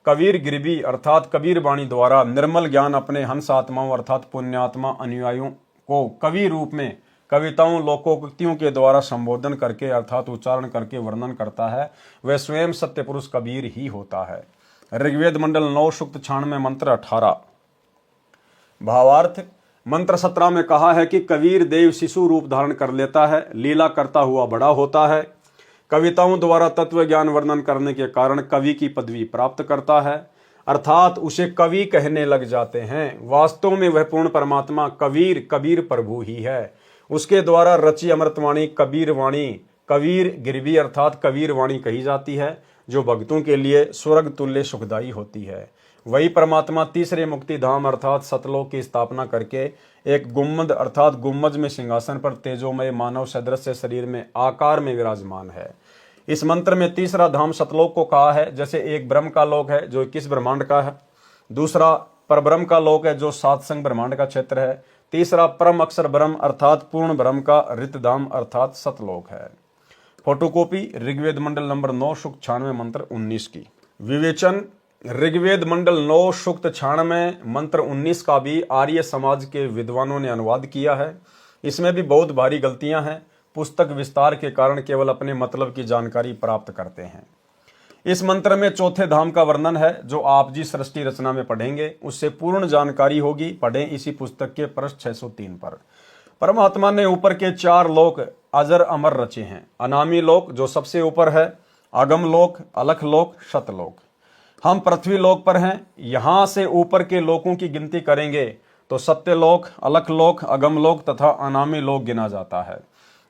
कबीर गिरबी अर्थात कबीर वाणी द्वारा निर्मल ज्ञान अपने हंस आत्माओं अर्थात पुण्यात्मा अनुयायियों को कवि रूप में कविताओं लोकोक्तियों के द्वारा संबोधन करके अर्थात उच्चारण करके वर्णन करता है। वह स्वयं सत्य पुरुष कबीर ही होता है। ऋग्वेद मंडल 9 सूक्त 96 मंत्र 18। भावार्थ, मंत्र 17 में कहा है कि कबीर देव शिशु रूप धारण कर लेता है, लीला करता हुआ बड़ा होता है, कविताओं द्वारा तत्व ज्ञान वर्णन करने के कारण कवि की पदवी प्राप्त करता है, अर्थात उसे कवि कहने लग जाते हैं। वास्तव में वह पूर्ण परमात्मा कबीर प्रभु ही है। उसके द्वारा रची अमृतवाणी कबीर वाणी कबीर गिरवी अर्थात कबीर वाणी कही जाती है, जो भक्तों के लिए स्वर्ग तुल्य सुखदायी होती है। वही परमात्मा तीसरे मुक्ति धाम अर्थात सतलोक की स्थापना करके एक गुम्मद अर्थात गुम्मज में सिंहासन पर तेजोमय मानव सदृश शरीर में आकार में विराजमान है। इस मंत्र में तीसरा धाम सतलोक को कहा है। जैसे एक ब्रह्म का लोक है जो 21 ब्रह्मांड का है, दूसरा परब्रह्म का लोक है जो 7 संग ब्रह्मांड का क्षेत्र है, तीसरा परम अक्षर ब्रह्म अर्थात पूर्ण ब्रह्म का रितधाम अर्थात सतलोक है। फोटोकॉपी ऋग्वेद मंडल नंबर 9 सूक्त 96 मंत्र 19 की। विवेचन ऋग्वेद मंडल 9 सूक्त 96 मंत्र 19 का भी आर्य समाज के विद्वानों ने अनुवाद किया है। इसमें भी बहुत भारी गलतियां हैं। पुस्तक विस्तार के कारण केवल अपने मतलब की जानकारी प्राप्त करते हैं। इस मंत्र में चौथे धाम का वर्णन है जो आप जी सृष्टि रचना में पढ़ेंगे, उससे पूर्ण जानकारी होगी। पढ़ें इसी पुस्तक के पृष्ठ 603 पर। परमात्मा ने ऊपर के 4 लोक अजर अमर रचे हैं। अनामी लोक जो सबसे ऊपर है, अगम लोक, अलख लोक, शतलोक। हम पृथ्वी लोक पर हैं। यहां से ऊपर के लोकों की गिनती करेंगे तो सत्यलोक, अलख लोक, अगम लोक तथा अनामी लोक गिना जाता है।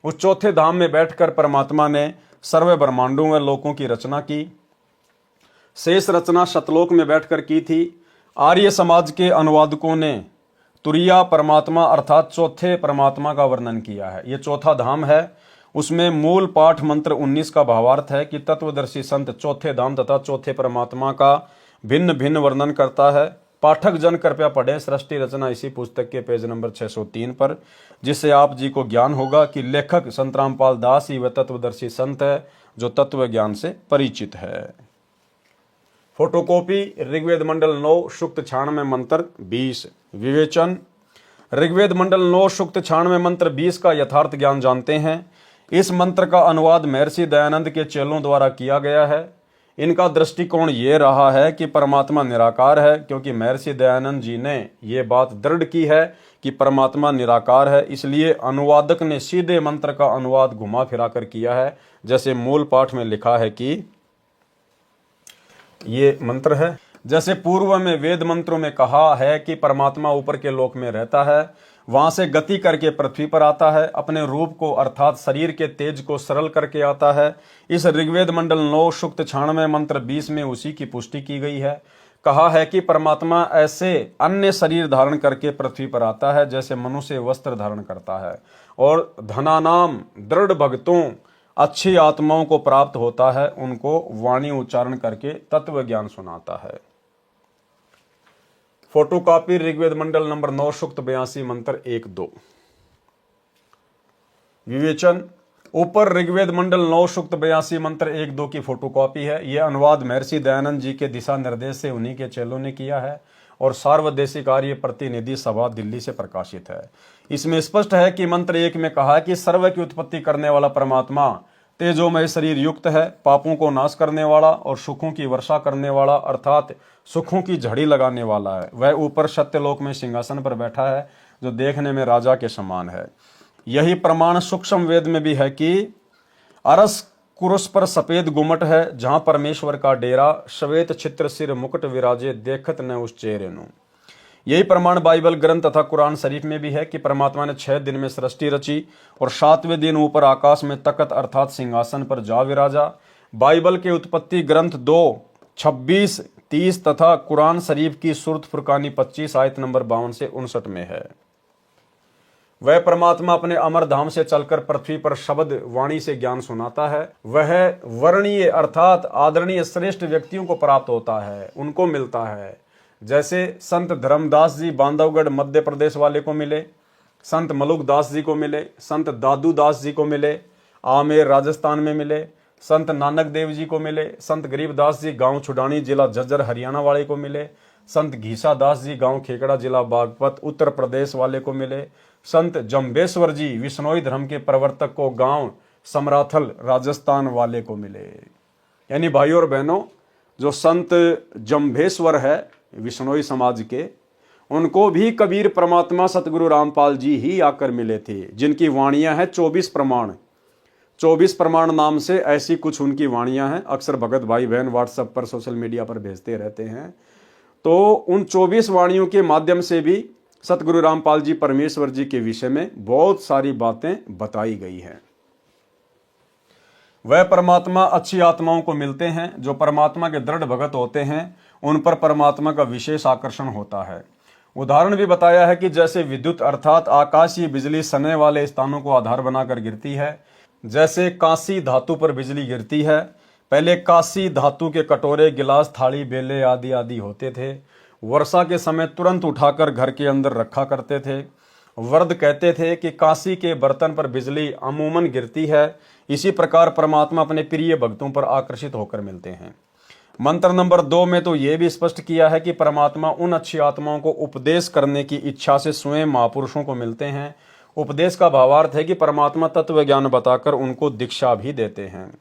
उस चौथे धाम में बैठकर परमात्मा ने सर्व ब्रह्मांडों व लोकों की रचना की। शेष रचना शतलोक में बैठकर की थी। आर्य समाज के अनुवादकों ने तुरिया परमात्मा अर्थात चौथे परमात्मा का वर्णन किया है। यह चौथा धाम है। उसमें मूल पाठ मंत्र 19 का भावार्थ है कि तत्वदर्शी संत चौथे धाम तथा चौथे परमात्मा का भिन्न भिन्न वर्णन करता है। पाठक जन कृपया पढ़ें सृष्टि रचना इसी पुस्तक के पेज नंबर 603 पर, जिससे आप जी को ज्ञान होगा कि लेखक संत रामपाल दास ही वह तत्वदर्शी संत है जो तत्व ज्ञान से परिचित है। फोटोकॉपी ऋग्वेद मंडल 9 सूक्त 96 मंत्र 20। विवेचन ऋग्वेद मंडल 9 सूक्त 96 मंत्र 20 का यथार्थ ज्ञान जानते हैं। इस मंत्र का अनुवाद महर्षि दयानंद के चेलों द्वारा किया गया है। इनका दृष्टिकोण ये रहा है कि परमात्मा निराकार है, क्योंकि महर्षि दयानंद जी ने ये बात दृढ़ की है कि परमात्मा निराकार है। इसलिए अनुवादक ने सीधे मंत्र का अनुवाद घुमा फिरा कर किया है। जैसे मूल पाठ में लिखा है कि ये मंत्र है, जैसे पूर्व में वेद मंत्रों में कहा है कि परमात्मा ऊपर के लोक में रहता है, वहां से गति करके पृथ्वी पर आता है, अपने रूप को अर्थात शरीर के तेज को सरल करके आता है। इस ऋग्वेद मंडल 9 सूक्त 96 मंत्र 20 में उसी की पुष्टि की गई है। कहा है कि परमात्मा ऐसे अन्य शरीर धारण करके पृथ्वी पर आता है जैसे मनुष्य वस्त्र धारण करता है, और धनानाम दृढ़ भक्तों अच्छी आत्माओं को प्राप्त होता है, उनको वाणी उच्चारण करके तत्व ज्ञान सुनाता है। फोटोकॉपी ऋग्वेद मंडल नंबर 9 सूक्त 82 मंत्र 1-2। विवेचन ऊपर ऋग्वेद मंडल 9 सूक्त 82 मंत्र 1-2 की फोटोकॉपी है। यह अनुवाद महर्षि दयानंद जी के दिशा निर्देश से उन्हीं के चेलों ने किया है और सार्वदेशिक आर्य प्रतिनिधि सभा दिल्ली से प्रकाशित है। इसमें स्पष्ट है कि मंत्र 1 में कहा कि सर्व की उत्पत्ति करने वाला परमात्मा तेजोमय शरीर युक्त है, पापों को नाश करने वाला और सुखों की वर्षा करने वाला अर्थात सुखों की झड़ी लगाने वाला है। वह ऊपर सत्यलोक में सिंहासन पर बैठा है जो देखने में राजा के समान है। यही प्रमाण सूक्ष्म वेद में भी है कि अरस कुरुस पर सफेद गुमट है, जहां परमेश्वर का डेरा, श्वेत छित्र सिर मुकुट विराजे, देखत न उस चेहरे नु। यही प्रमाण बाइबल ग्रंथ तथा कुरान शरीफ में भी है कि परमात्मा ने 6 दिन में सृष्टि रची और 7वें दिन ऊपर आकाश में तकत अर्थात सिंहासन पर जा विराजा। बाइबल के उत्पत्ति ग्रंथ 2, 26, 30 तथा कुरान शरीफ की सूरत फुरकानी 25 आयत नंबर 52 से 59 में है। वह परमात्मा अपने अमर धाम से चलकर पृथ्वी पर शब्द वाणी से ज्ञान सुनाता है। वह वर्णीय अर्थात आदरणीय श्रेष्ठ व्यक्तियों को प्राप्त होता है, उनको मिलता है। जैसे संत धर्मदास जी बांधवगढ़ मध्य प्रदेश वाले को मिले, संत मलुक दास जी को मिले, संत दादू दास जी को मिले, आमेर राजस्थान में मिले, संत नानक देव जी को मिले, संत गरीबदास जी गांव छुडानी जिला झज्जर हरियाणा वाले को मिले, संत घीसा दास जी गांव खेकड़ा जिला बागपत उत्तर प्रदेश वाले को मिले, संत जम्बेश्वर जी विश्नोई धर्म के प्रवर्तक को गांव समराथल राजस्थान वाले को मिले। यानी भाइयों और बहनों, जो संत जम्बेश्वर है विश्नोई समाज के, उनको भी कबीर परमात्मा सतगुरु रामपाल जी ही आकर मिले थे, जिनकी वाणियां हैं 24 प्रमाण। 24 प्रमाण नाम से ऐसी कुछ उनकी वाणियां हैं। अक्सर भगत भाई बहन व्हाट्सएप पर सोशल मीडिया पर भेजते रहते हैं। तो उन 24 वाणियों के माध्यम से भी सतगुरु रामपाल जी परमेश्वर जी के विषय में बहुत सारी बातें बताई गई हैं। वह परमात्मा अच्छी आत्माओं को मिलते हैं। जो परमात्मा के दृढ़ भगत होते हैं उन पर परमात्मा का विशेष आकर्षण होता है। उदाहरण भी बताया है कि जैसे विद्युत अर्थात आकाशीय बिजली सने वाले स्थानों को आधार बनाकर गिरती है, जैसे कांसी धातु पर बिजली गिरती है। पहले कांसी धातु के कटोरे, गिलास, थाली, बेले आदि आदि होते थे। वर्षा के समय तुरंत उठाकर घर के अंदर रखा करते थे। वर्द कहते थे कि कांसी के बर्तन पर बिजली अमूमन गिरती है। इसी प्रकार परमात्मा अपने प्रिय भक्तों पर आकर्षित होकर मिलते हैं। मंत्र नंबर 2 में तो यह भी स्पष्ट किया है कि परमात्मा उन अच्छी आत्माओं को उपदेश करने की इच्छा से स्वयं महापुरुषों को मिलते हैं। उपदेश का भावार्थ है कि परमात्मा तत्व ज्ञान बताकर उनको दीक्षा भी देते हैं।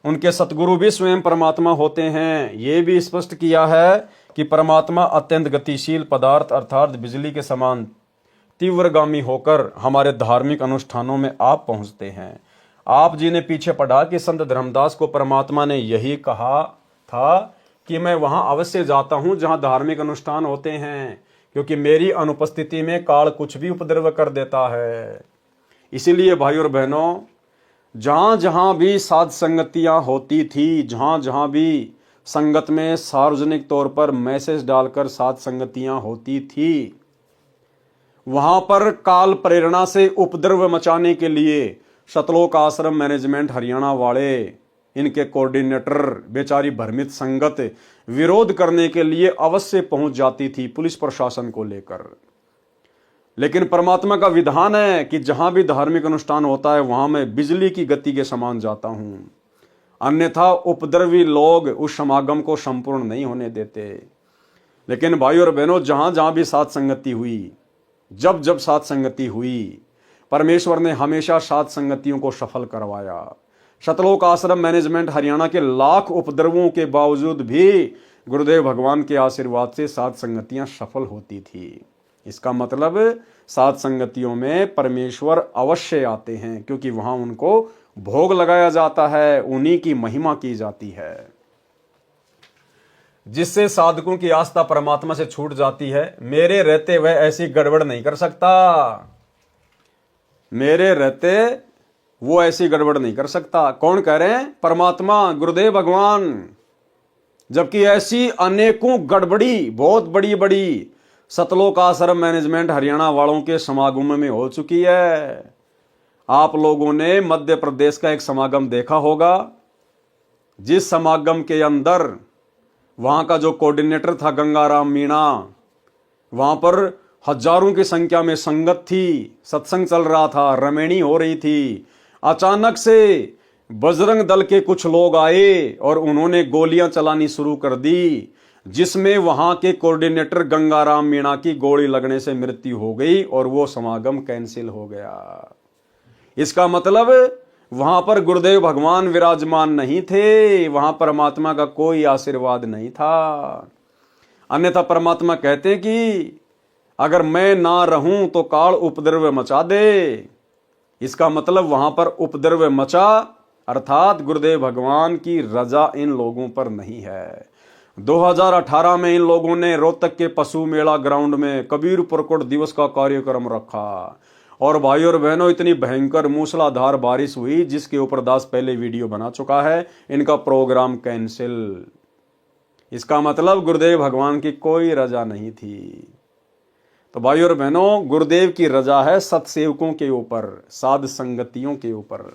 उनके सतगुरु भी स्वयं परमात्मा होते हैं। ये भी स्पष्ट किया है कि परमात्मा अत्यंत गतिशील पदार्थ अर्थात बिजली के समान तीव्रगामी होकर हमारे धार्मिक अनुष्ठानों में आप पहुंचते हैं। आप जी ने पीछे पढ़ा कि संत धर्मदास को परमात्मा ने यही कहा था कि मैं वहां अवश्य जाता हूं जहां धार्मिक अनुष्ठान होते हैं, क्योंकि मेरी अनुपस्थिति में काल कुछ भी उपद्रव कर देता है। इसीलिए भाई और बहनों, जहां जहां भी साध संगतियां होती थी, जहां जहां भी संगत में सार्वजनिक तौर पर मैसेज डालकर साध संगतियां होती थी, वहां पर काल प्रेरणा से उपद्रव मचाने के लिए सतलोक आश्रम मैनेजमेंट हरियाणा वाले, इनके कोऑर्डिनेटर, बेचारी भ्रमित संगत विरोध करने के लिए अवश्य पहुंच जाती थी पुलिस प्रशासन को लेकर। लेकिन परमात्मा का विधान है कि जहां भी धार्मिक अनुष्ठान होता है वहां मैं बिजली की गति के समान जाता हूं, अन्यथा उपद्रवी लोग उस समागम को संपूर्ण नहीं होने देते। लेकिन भाई और बहनों, जहां जहां भी साध संगति हुई, जब जब साध संगति हुई, परमेश्वर ने हमेशा साध संगतियों को सफल करवाया। सतलोक आश्रम मैनेजमेंट हरियाणा के लाख उपद्रवों के बावजूद भी गुरुदेव भगवान के आशीर्वाद से साध संगतियां सफल होती थी। इसका मतलब साध संगतियों में परमेश्वर अवश्य आते हैं, क्योंकि वहां उनको भोग लगाया जाता है, उन्हीं की महिमा की जाती है। जिससे साधकों की आस्था परमात्मा से छूट जाती है। मेरे रहते वह ऐसी गड़बड़ नहीं कर सकता, मेरे रहते वो ऐसी गड़बड़ नहीं कर सकता। कौन कह रहे हैं? परमात्मा, गुरुदेव भगवान। जबकि ऐसी अनेकों गड़बड़ी बहुत बड़ी बड़ी सतलोक आश्रम मैनेजमेंट हरियाणा वालों के समागम में हो चुकी है। आप लोगों ने मध्य प्रदेश का एक समागम देखा होगा, जिस समागम के अंदर वहां का जो कोऑर्डिनेटर था गंगाराम मीणा, वहां पर हजारों की संख्या में संगत थी, सत्संग चल रहा था, रमेणी हो रही थी। अचानक से बजरंग दल के कुछ लोग आए और उन्होंने गोलियां चलानी शुरू कर दी, जिसमें वहां के कोऑर्डिनेटर गंगाराम मीणा की गोली लगने से मृत्यु हो गई और वो समागम कैंसिल हो गया। इसका मतलब वहां पर गुरुदेव भगवान विराजमान नहीं थे, वहां परमात्मा का कोई आशीर्वाद नहीं था। अन्यथा परमात्मा कहते हैं कि अगर मैं ना रहूं तो काल उपद्रव मचा दे। इसका मतलब वहां पर उपद्रव मचा, अर्थात गुरुदेव भगवान की रजा इन लोगों पर नहीं है। 2018 में इन लोगों ने रोहतक के पशु मेला ग्राउंड में कबीर प्रकट दिवस का कार्यक्रम रखा, और भाई और बहनों, इतनी भयंकर मूसलाधार बारिश हुई जिसके ऊपर दास पहले वीडियो बना चुका है। इनका प्रोग्राम कैंसिल। इसका मतलब गुरुदेव भगवान की कोई रजा नहीं थी। तो भाई और बहनों, गुरुदेव की रजा है सत्सेवकों के ऊपर, साध संगतियों के ऊपर।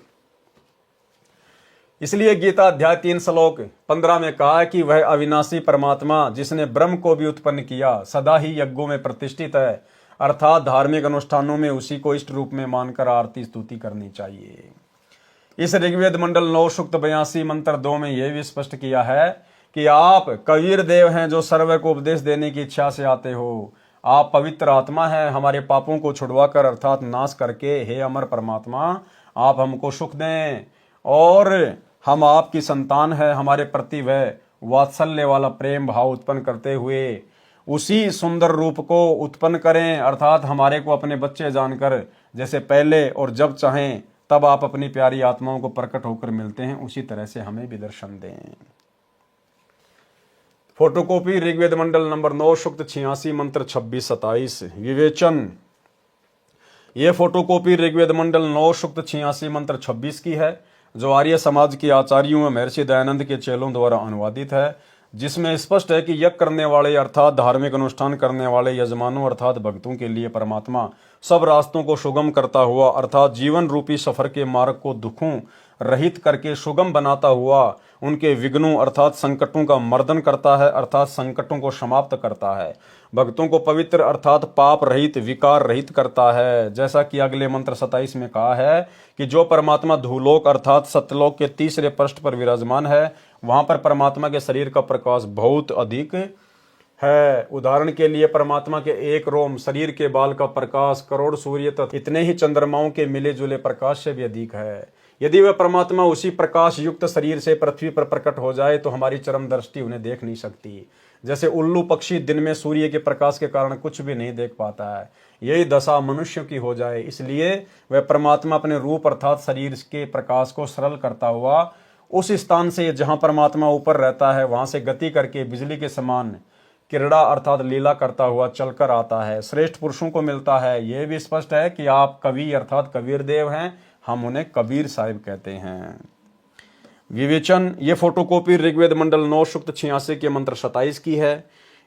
इसलिए गीता अध्याय 3 श्लोक 15 में कहा है कि वह अविनाशी परमात्मा जिसने ब्रह्म को भी उत्पन्न किया सदा ही यज्ञों में प्रतिष्ठित है, अर्थात धार्मिक अनुष्ठानों में उसी को इष्ट रूप में मानकर आरती स्तुति करनी चाहिए। इस ऋग्वेद मंडल 9 सूक्त 82 मंत्र 2 में यह भी स्पष्ट किया है कि आप कबीर देव हैं जो सर्व को उपदेश देने की इच्छा से आते हो। आप पवित्र आत्मा है, हमारे पापों को छुड़वाकर अर्थात नाश करके हे अमर परमात्मा आप हमको सुख दें, और हम आपकी संतान है, हमारे प्रति वह वात्सल्य वाला प्रेम भाव उत्पन्न करते हुए उसी सुंदर रूप को उत्पन्न करें, अर्थात हमारे को अपने बच्चे जानकर जैसे पहले और जब चाहें तब आप अपनी प्यारी आत्माओं को प्रकट होकर मिलते हैं, उसी तरह से हमें भी दर्शन दें। फोटोकॉपी ऋग्वेद मंडल नंबर 9 सूक्त 86 मंत्र 26-27 विवेचन। यह फोटोकॉपी ऋग्वेद मंडल 9 सूक्त 86 मंत्र 26 की है। जो आर्य समाज के आचार्यों व महर्षि दयानंद के चेलों द्वारा अनुवादित है, जिसमें स्पष्ट है कि यज्ञ करने वाले अर्थात धार्मिक अनुष्ठान करने वाले यजमानों अर्थात भक्तों के लिए परमात्मा सब रास्तों को सुगम करता हुआ अर्थात जीवन रूपी सफर के मार्ग को दुखों रहित करके सुगम बनाता हुआ उनके विघ्नों अर्थात संकटों का मर्दन करता है अर्थात संकटों को समाप्त करता है। भक्तों को पवित्र अर्थात पाप रहित विकार रहित करता है। जैसा कि अगले मंत्र 27 में कहा है कि जो परमात्मा धूलोक अर्थात सत्यलोक के तीसरे पृष्ठ पर विराजमान है, वहां पर परमात्मा के शरीर का प्रकाश बहुत अधिक है। उदाहरण के लिए परमात्मा के एक रोम शरीर के बाल का प्रकाश करोड़ सूर्य तथा इतने ही चंद्रमाओं के मिले जुले प्रकाश से भी अधिक है। यदि वह परमात्मा उसी प्रकाश युक्त शरीर से पृथ्वी पर प्रकट हो जाए तो हमारी चरम दृष्टि उन्हें देख नहीं सकती। जैसे उल्लू पक्षी दिन में सूर्य के प्रकाश के कारण कुछ भी नहीं देख पाता है, यही दशा मनुष्य की हो जाए। इसलिए वह परमात्मा अपने रूप अर्थात शरीर के प्रकाश को सरल करता हुआ उस स्थान से जहां परमात्मा ऊपर रहता है वहां से गति करके बिजली के समान क्रीड़ा अर्थात लीला करता हुआ चलकर आता है। श्रेष्ठ पुरुषों को मिलता है। यह भी स्पष्ट है कि आप कवि अर्थात कबीर देव हैं, हम उन्हें कबीर साहिब कहते हैं। विवेचन, ये फोटोकॉपी ऋग्वेद मंडल 9 सूक्त 86 के मंत्र 27 की है।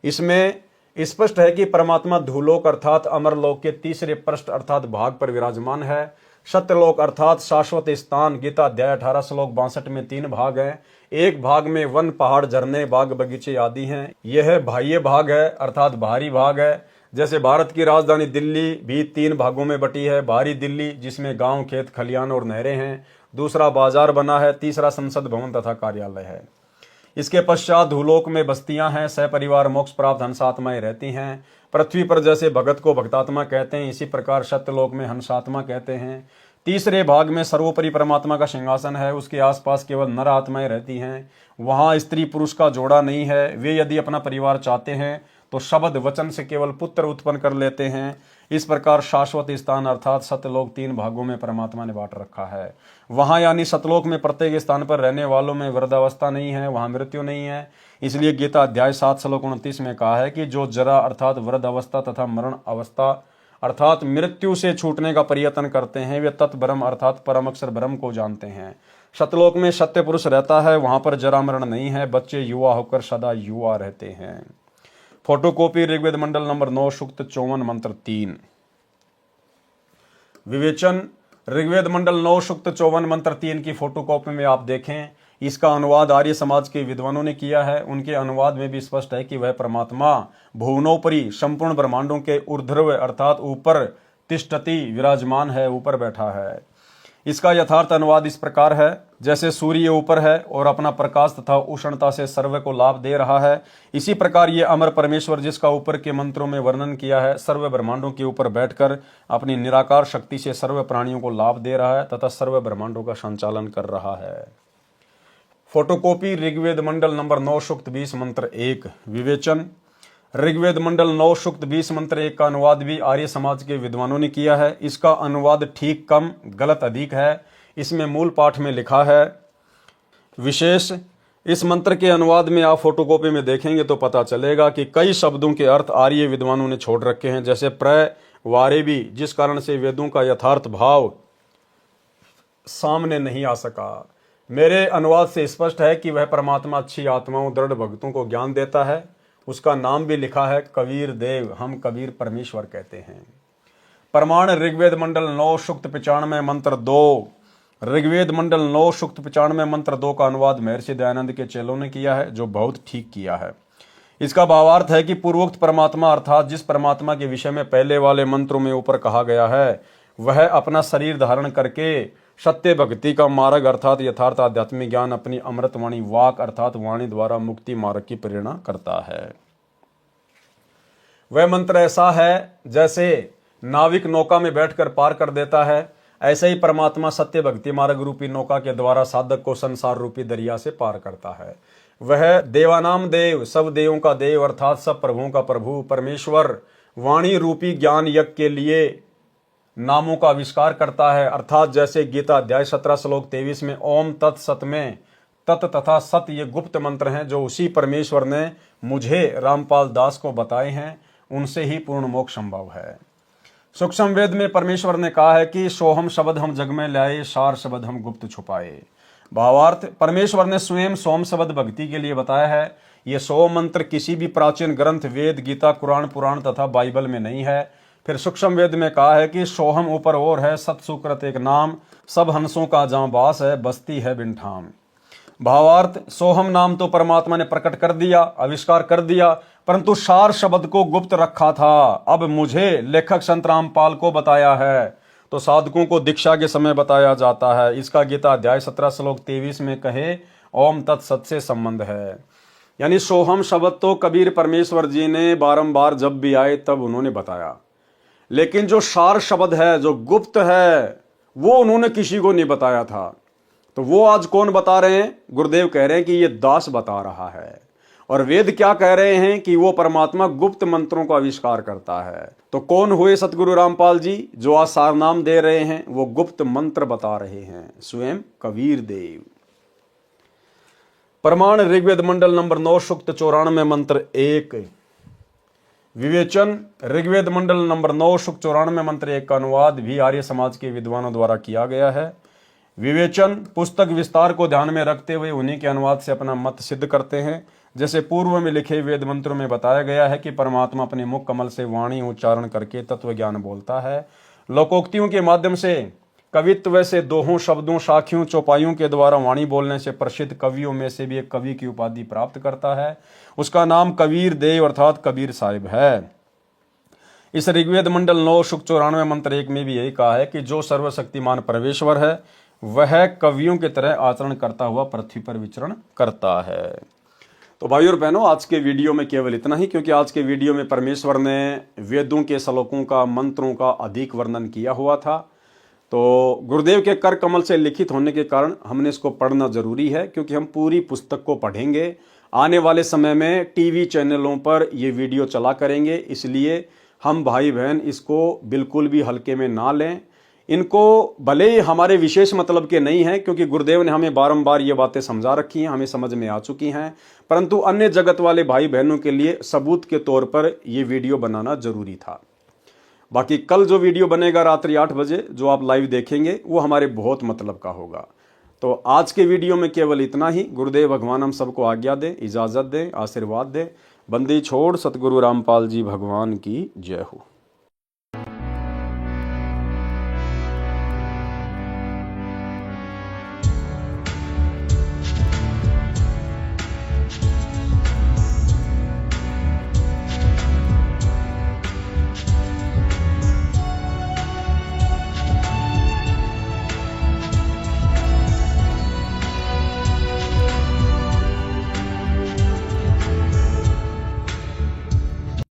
इसमें स्पष्ट है कि परमात्मा धूलोक अर्थात अमरलोक के तीसरे पृष्ठ अर्थात भाग पर विराजमान है। सत्यलोक अर्थात शाश्वत स्थान गीता अध्याय 18 श्लोक 62 में 3 भाग हैं। एक भाग में वन पहाड़ झरने बाग बगीचे आदि हैं। यह बाह्य भाग है अर्थात बाहरी भाग है। जैसे भारत की राजधानी दिल्ली भी 3 भागों में बटी है। बाहरी दिल्ली जिसमें गांव खेत खलियान और नहरें हैं, दूसरा बाजार बना है, तीसरा संसद भवन तथा कार्यालय है। इसके पश्चात धूलोक में बस्तियां हैं, सहपरिवार मोक्ष प्राप्त हंसात्माएं रहती हैं। पृथ्वी पर जैसे भगत को भक्तात्मा कहते हैं, इसी प्रकार सत्यलोक में हंसात्मा कहते हैं। तीसरे भाग में सर्वोपरि परमात्मा का सिंहासन है, उसके आसपास केवल नर आत्माएं रहती हैं। वहां स्त्री पुरुष का जोड़ा नहीं है। वे यदि अपना परिवार चाहते हैं तो शब्द वचन से केवल पुत्र उत्पन्न कर लेते हैं। इस प्रकार शाश्वत स्थान अर्थात सत्यलोक 3 भागों में परमात्मा ने बांट रखा है। वहां यानी सतलोक में प्रत्येक स्थान पर रहने वालों में वृद्धावस्था नहीं है, वहां मृत्यु नहीं है। इसलिए गीता अध्याय 7 श्लोक 29 में कहा है कि जो जरा अर्थात वृद्ध अवस्था तथा मरण अवस्था अर्थात मृत्यु से छूटने का प्रयत्न करते हैं, वे तत्ब्रह्म अर्थात परम अक्षर ब्रह्म को जानते हैं। सतलोक में सत्य पुरुष रहता है, वहां पर जरा मरण नहीं है। बच्चे युवा होकर सदा युवा रहते हैं। फोटोकॉपी ऋग्वेद मंडल नंबर 9 सूक्त 54 मंत्र 3। विवेचन, ऋग्वेद मंडल 9 सूक्त 54 मंत्र 3 की फोटोकॉपी में आप देखें। इसका अनुवाद आर्य समाज के विद्वानों ने किया है। उनके अनुवाद में भी स्पष्ट है कि वह परमात्मा भुवनोपरि संपूर्ण ब्रह्मांडों के ऊर्ध्व अर्थात ऊपर तिष्ठति विराजमान है, ऊपर बैठा है। इसका यथार्थ अनुवाद इस प्रकार है, जैसे सूर्य ऊपर है और अपना प्रकाश तथा उष्णता से सर्व को लाभ दे रहा है, इसी प्रकार ये अमर परमेश्वर जिसका ऊपर के मंत्रों में वर्णन किया है, सर्व ब्रह्मांडों के ऊपर बैठकर अपनी निराकार शक्ति से सर्व प्राणियों को लाभ दे रहा है तथा सर्व ब्रह्मांडों का संचालन कर रहा है। फोटोकॉपी ऋग्वेद मंडल नंबर 9 सूक्त 20 मंत्र 1। विवेचन, ऋग्वेद मंडल 9 सूक्त 20 मंत्र 1 का अनुवाद भी आर्य समाज के विद्वानों ने किया है। इसका अनुवाद ठीक कम गलत अधिक है। इसमें मूल पाठ में लिखा है विशेष। इस मंत्र के अनुवाद में आप फोटोकॉपी में देखेंगे तो पता चलेगा कि कई शब्दों के अर्थ आर्य विद्वानों ने छोड़ रखे हैं, जैसे प्र वारे भी, जिस कारण से वेदों का यथार्थ भाव सामने नहीं आ सका। मेरे अनुवाद से स्पष्ट है कि वह परमात्मा अच्छी आत्माओं दृढ़ भक्तों को ज्ञान देता है। उसका नाम भी लिखा है कबीर देव, हम कबीर परमेश्वर कहते हैं। प्रमाण ऋग्वेद मंडल 9 सूक्त 95 मंत्र 2। ऋग्वेद मंडल 9 सूक्त 95 मंत्र 2 का अनुवाद महर्षि दयानंद के चेलों ने किया है, जो बहुत ठीक किया है। इसका भावार्थ है कि पूर्वोक्त परमात्मा अर्थात जिस परमात्मा के विषय में पहले वाले मंत्रों में ऊपर कहा गया है, वह अपना शरीर धारण करके सत्य भक्ति का मार्ग अर्थात यथार्थ आध्यात्मिक ज्ञान अपनी अमृतवाणी वाक अर्थात वाणी द्वारा मुक्ति मार्ग की प्रेरणा करता है। वह मंत्र ऐसा है जैसे नाविक नौका में बैठकर पार कर देता है, ऐसे ही परमात्मा सत्य भक्ति मार्ग रूपी नौका के द्वारा साधक को संसार रूपी दरिया से पार करता है। वह देवानाम देव, सब देवों का देव अर्थात सब प्रभुओं का प्रभु परमेश्वर वाणी रूपी ज्ञान यज्ञ के लिए नामों का आविष्कार करता है। अर्थात जैसे गीता अध्याय 17 श्लोक 23 में ओम तत् सत में तत् तथा सत ये गुप्त मंत्र हैं, जो उसी परमेश्वर ने मुझे रामपाल दास को बताए हैं, उनसे ही पूर्ण मोक्ष संभव है। सूक्ष्म वेद में परमेश्वर ने कहा है कि सोहम शब्द हम जग में लाए, सार शब्द हम गुप्त छुपाए। भावार्थ, परमेश्वर ने स्वयं सोम शब्द भक्ति के लिए बताया है। ये 100 मंत्र किसी भी प्राचीन ग्रंथ वेद, गीता, कुरान, पुराण तथा बाइबल में नहीं है। फिर सूक्ष्म वेद में कहा है कि सोहम ऊपर और है, सत सुकृत एक नाम, सब हंसों का जहां बास है, बस्ती है बिन ठाम। भावार्थ, सोहम नाम तो परमात्मा ने प्रकट कर दिया, आविष्कार कर दिया, परंतु सार शब्द को गुप्त रखा था। अब मुझे लेखक संत रामपाल को बताया है, तो साधकों को दीक्षा के समय बताया जाता है। इसका गीता अध्याय 17 श्लोक 23 में कहे ओम तत्सत से संबंध है। यानी सोहम शब्द तो कबीर परमेश्वर जी ने बारंबार जब भी आए तब उन्होंने बताया, लेकिन जो सार शब्द है, जो गुप्त है, वो उन्होंने किसी को नहीं बताया था। तो वो आज कौन बता रहे हैं? गुरुदेव कह रहे हैं कि ये दास बता रहा है। और वेद क्या कह रहे हैं कि वो परमात्मा गुप्त मंत्रों का आविष्कार करता है। तो कौन हुए सतगुरु रामपाल जी जो आज सार नाम दे रहे हैं? वो गुप्त मंत्र बता रहे हैं, स्वयं कबीर देव। प्रमाण ऋग्वेद मंडल नंबर 9 सूक्त 94 मंत्र 1। विवेचन ऋग्वेद मंडल नंबर 9 सूक्त 94 मंत्र 1 का अनुवाद भी आर्य समाज के विद्वानों द्वारा किया गया है। विवेचन पुस्तक विस्तार को ध्यान में रखते हुए उन्हीं के अनुवाद से अपना मत सिद्ध करते हैं। जैसे पूर्व में लिखे वेद मंत्रों में बताया गया है कि परमात्मा अपने मुख कमल से वाणी उच्चारण करके तत्व ज्ञान बोलता है। लोकोक्तियों के माध्यम से, कवित्व से, दोहों, शब्दों, साखियों, चौपाइयों के द्वारा वाणी बोलने से प्रसिद्ध कवियों में से भी एक कवि की उपाधि प्राप्त करता है। उसका नाम कबीर देव अर्थात कबीर साहिब है। इस ऋग्वेद मंडल 9 सूक्त 94 मंत्र 1 में भी यही कहा है कि जो सर्वशक्तिमान परमेश्वर है वह कवियों की तरह आचरण करता हुआ पृथ्वी पर विचरण करता है। तो भाई और बहनों, आज के वीडियो में केवल इतना ही, क्योंकि आज के वीडियो में परमेश्वर ने वेदों के श्लोकों का, मंत्रों का अधिक वर्णन किया हुआ था। तो गुरुदेव के कर कमल से लिखित होने के कारण हमने इसको पढ़ना जरूरी है, क्योंकि हम पूरी पुस्तक को पढ़ेंगे। आने वाले समय में टीवी चैनलों पर ये वीडियो चला करेंगे, इसलिए हम भाई बहन इसको बिल्कुल भी हल्के में ना लें। इनको भले ही हमारे विशेष मतलब के नहीं हैं, क्योंकि गुरुदेव ने हमें बारंबार ये बातें समझा रखी हैं, हमें समझ में आ चुकी हैं, परंतु अन्य जगत वाले भाई बहनों के लिए सबूत के तौर पर ये वीडियो बनाना जरूरी था। बाकी कल जो वीडियो बनेगा रात्रि 8 बजे जो आप लाइव देखेंगे वो हमारे बहुत मतलब का होगा। तो आज के वीडियो में केवल इतना ही। गुरुदेव भगवान हम सबको आज्ञा दें, इजाजत दें, आशीर्वाद दें। बंदी छोड़ सतगुरु रामपाल जी भगवान की जय हो।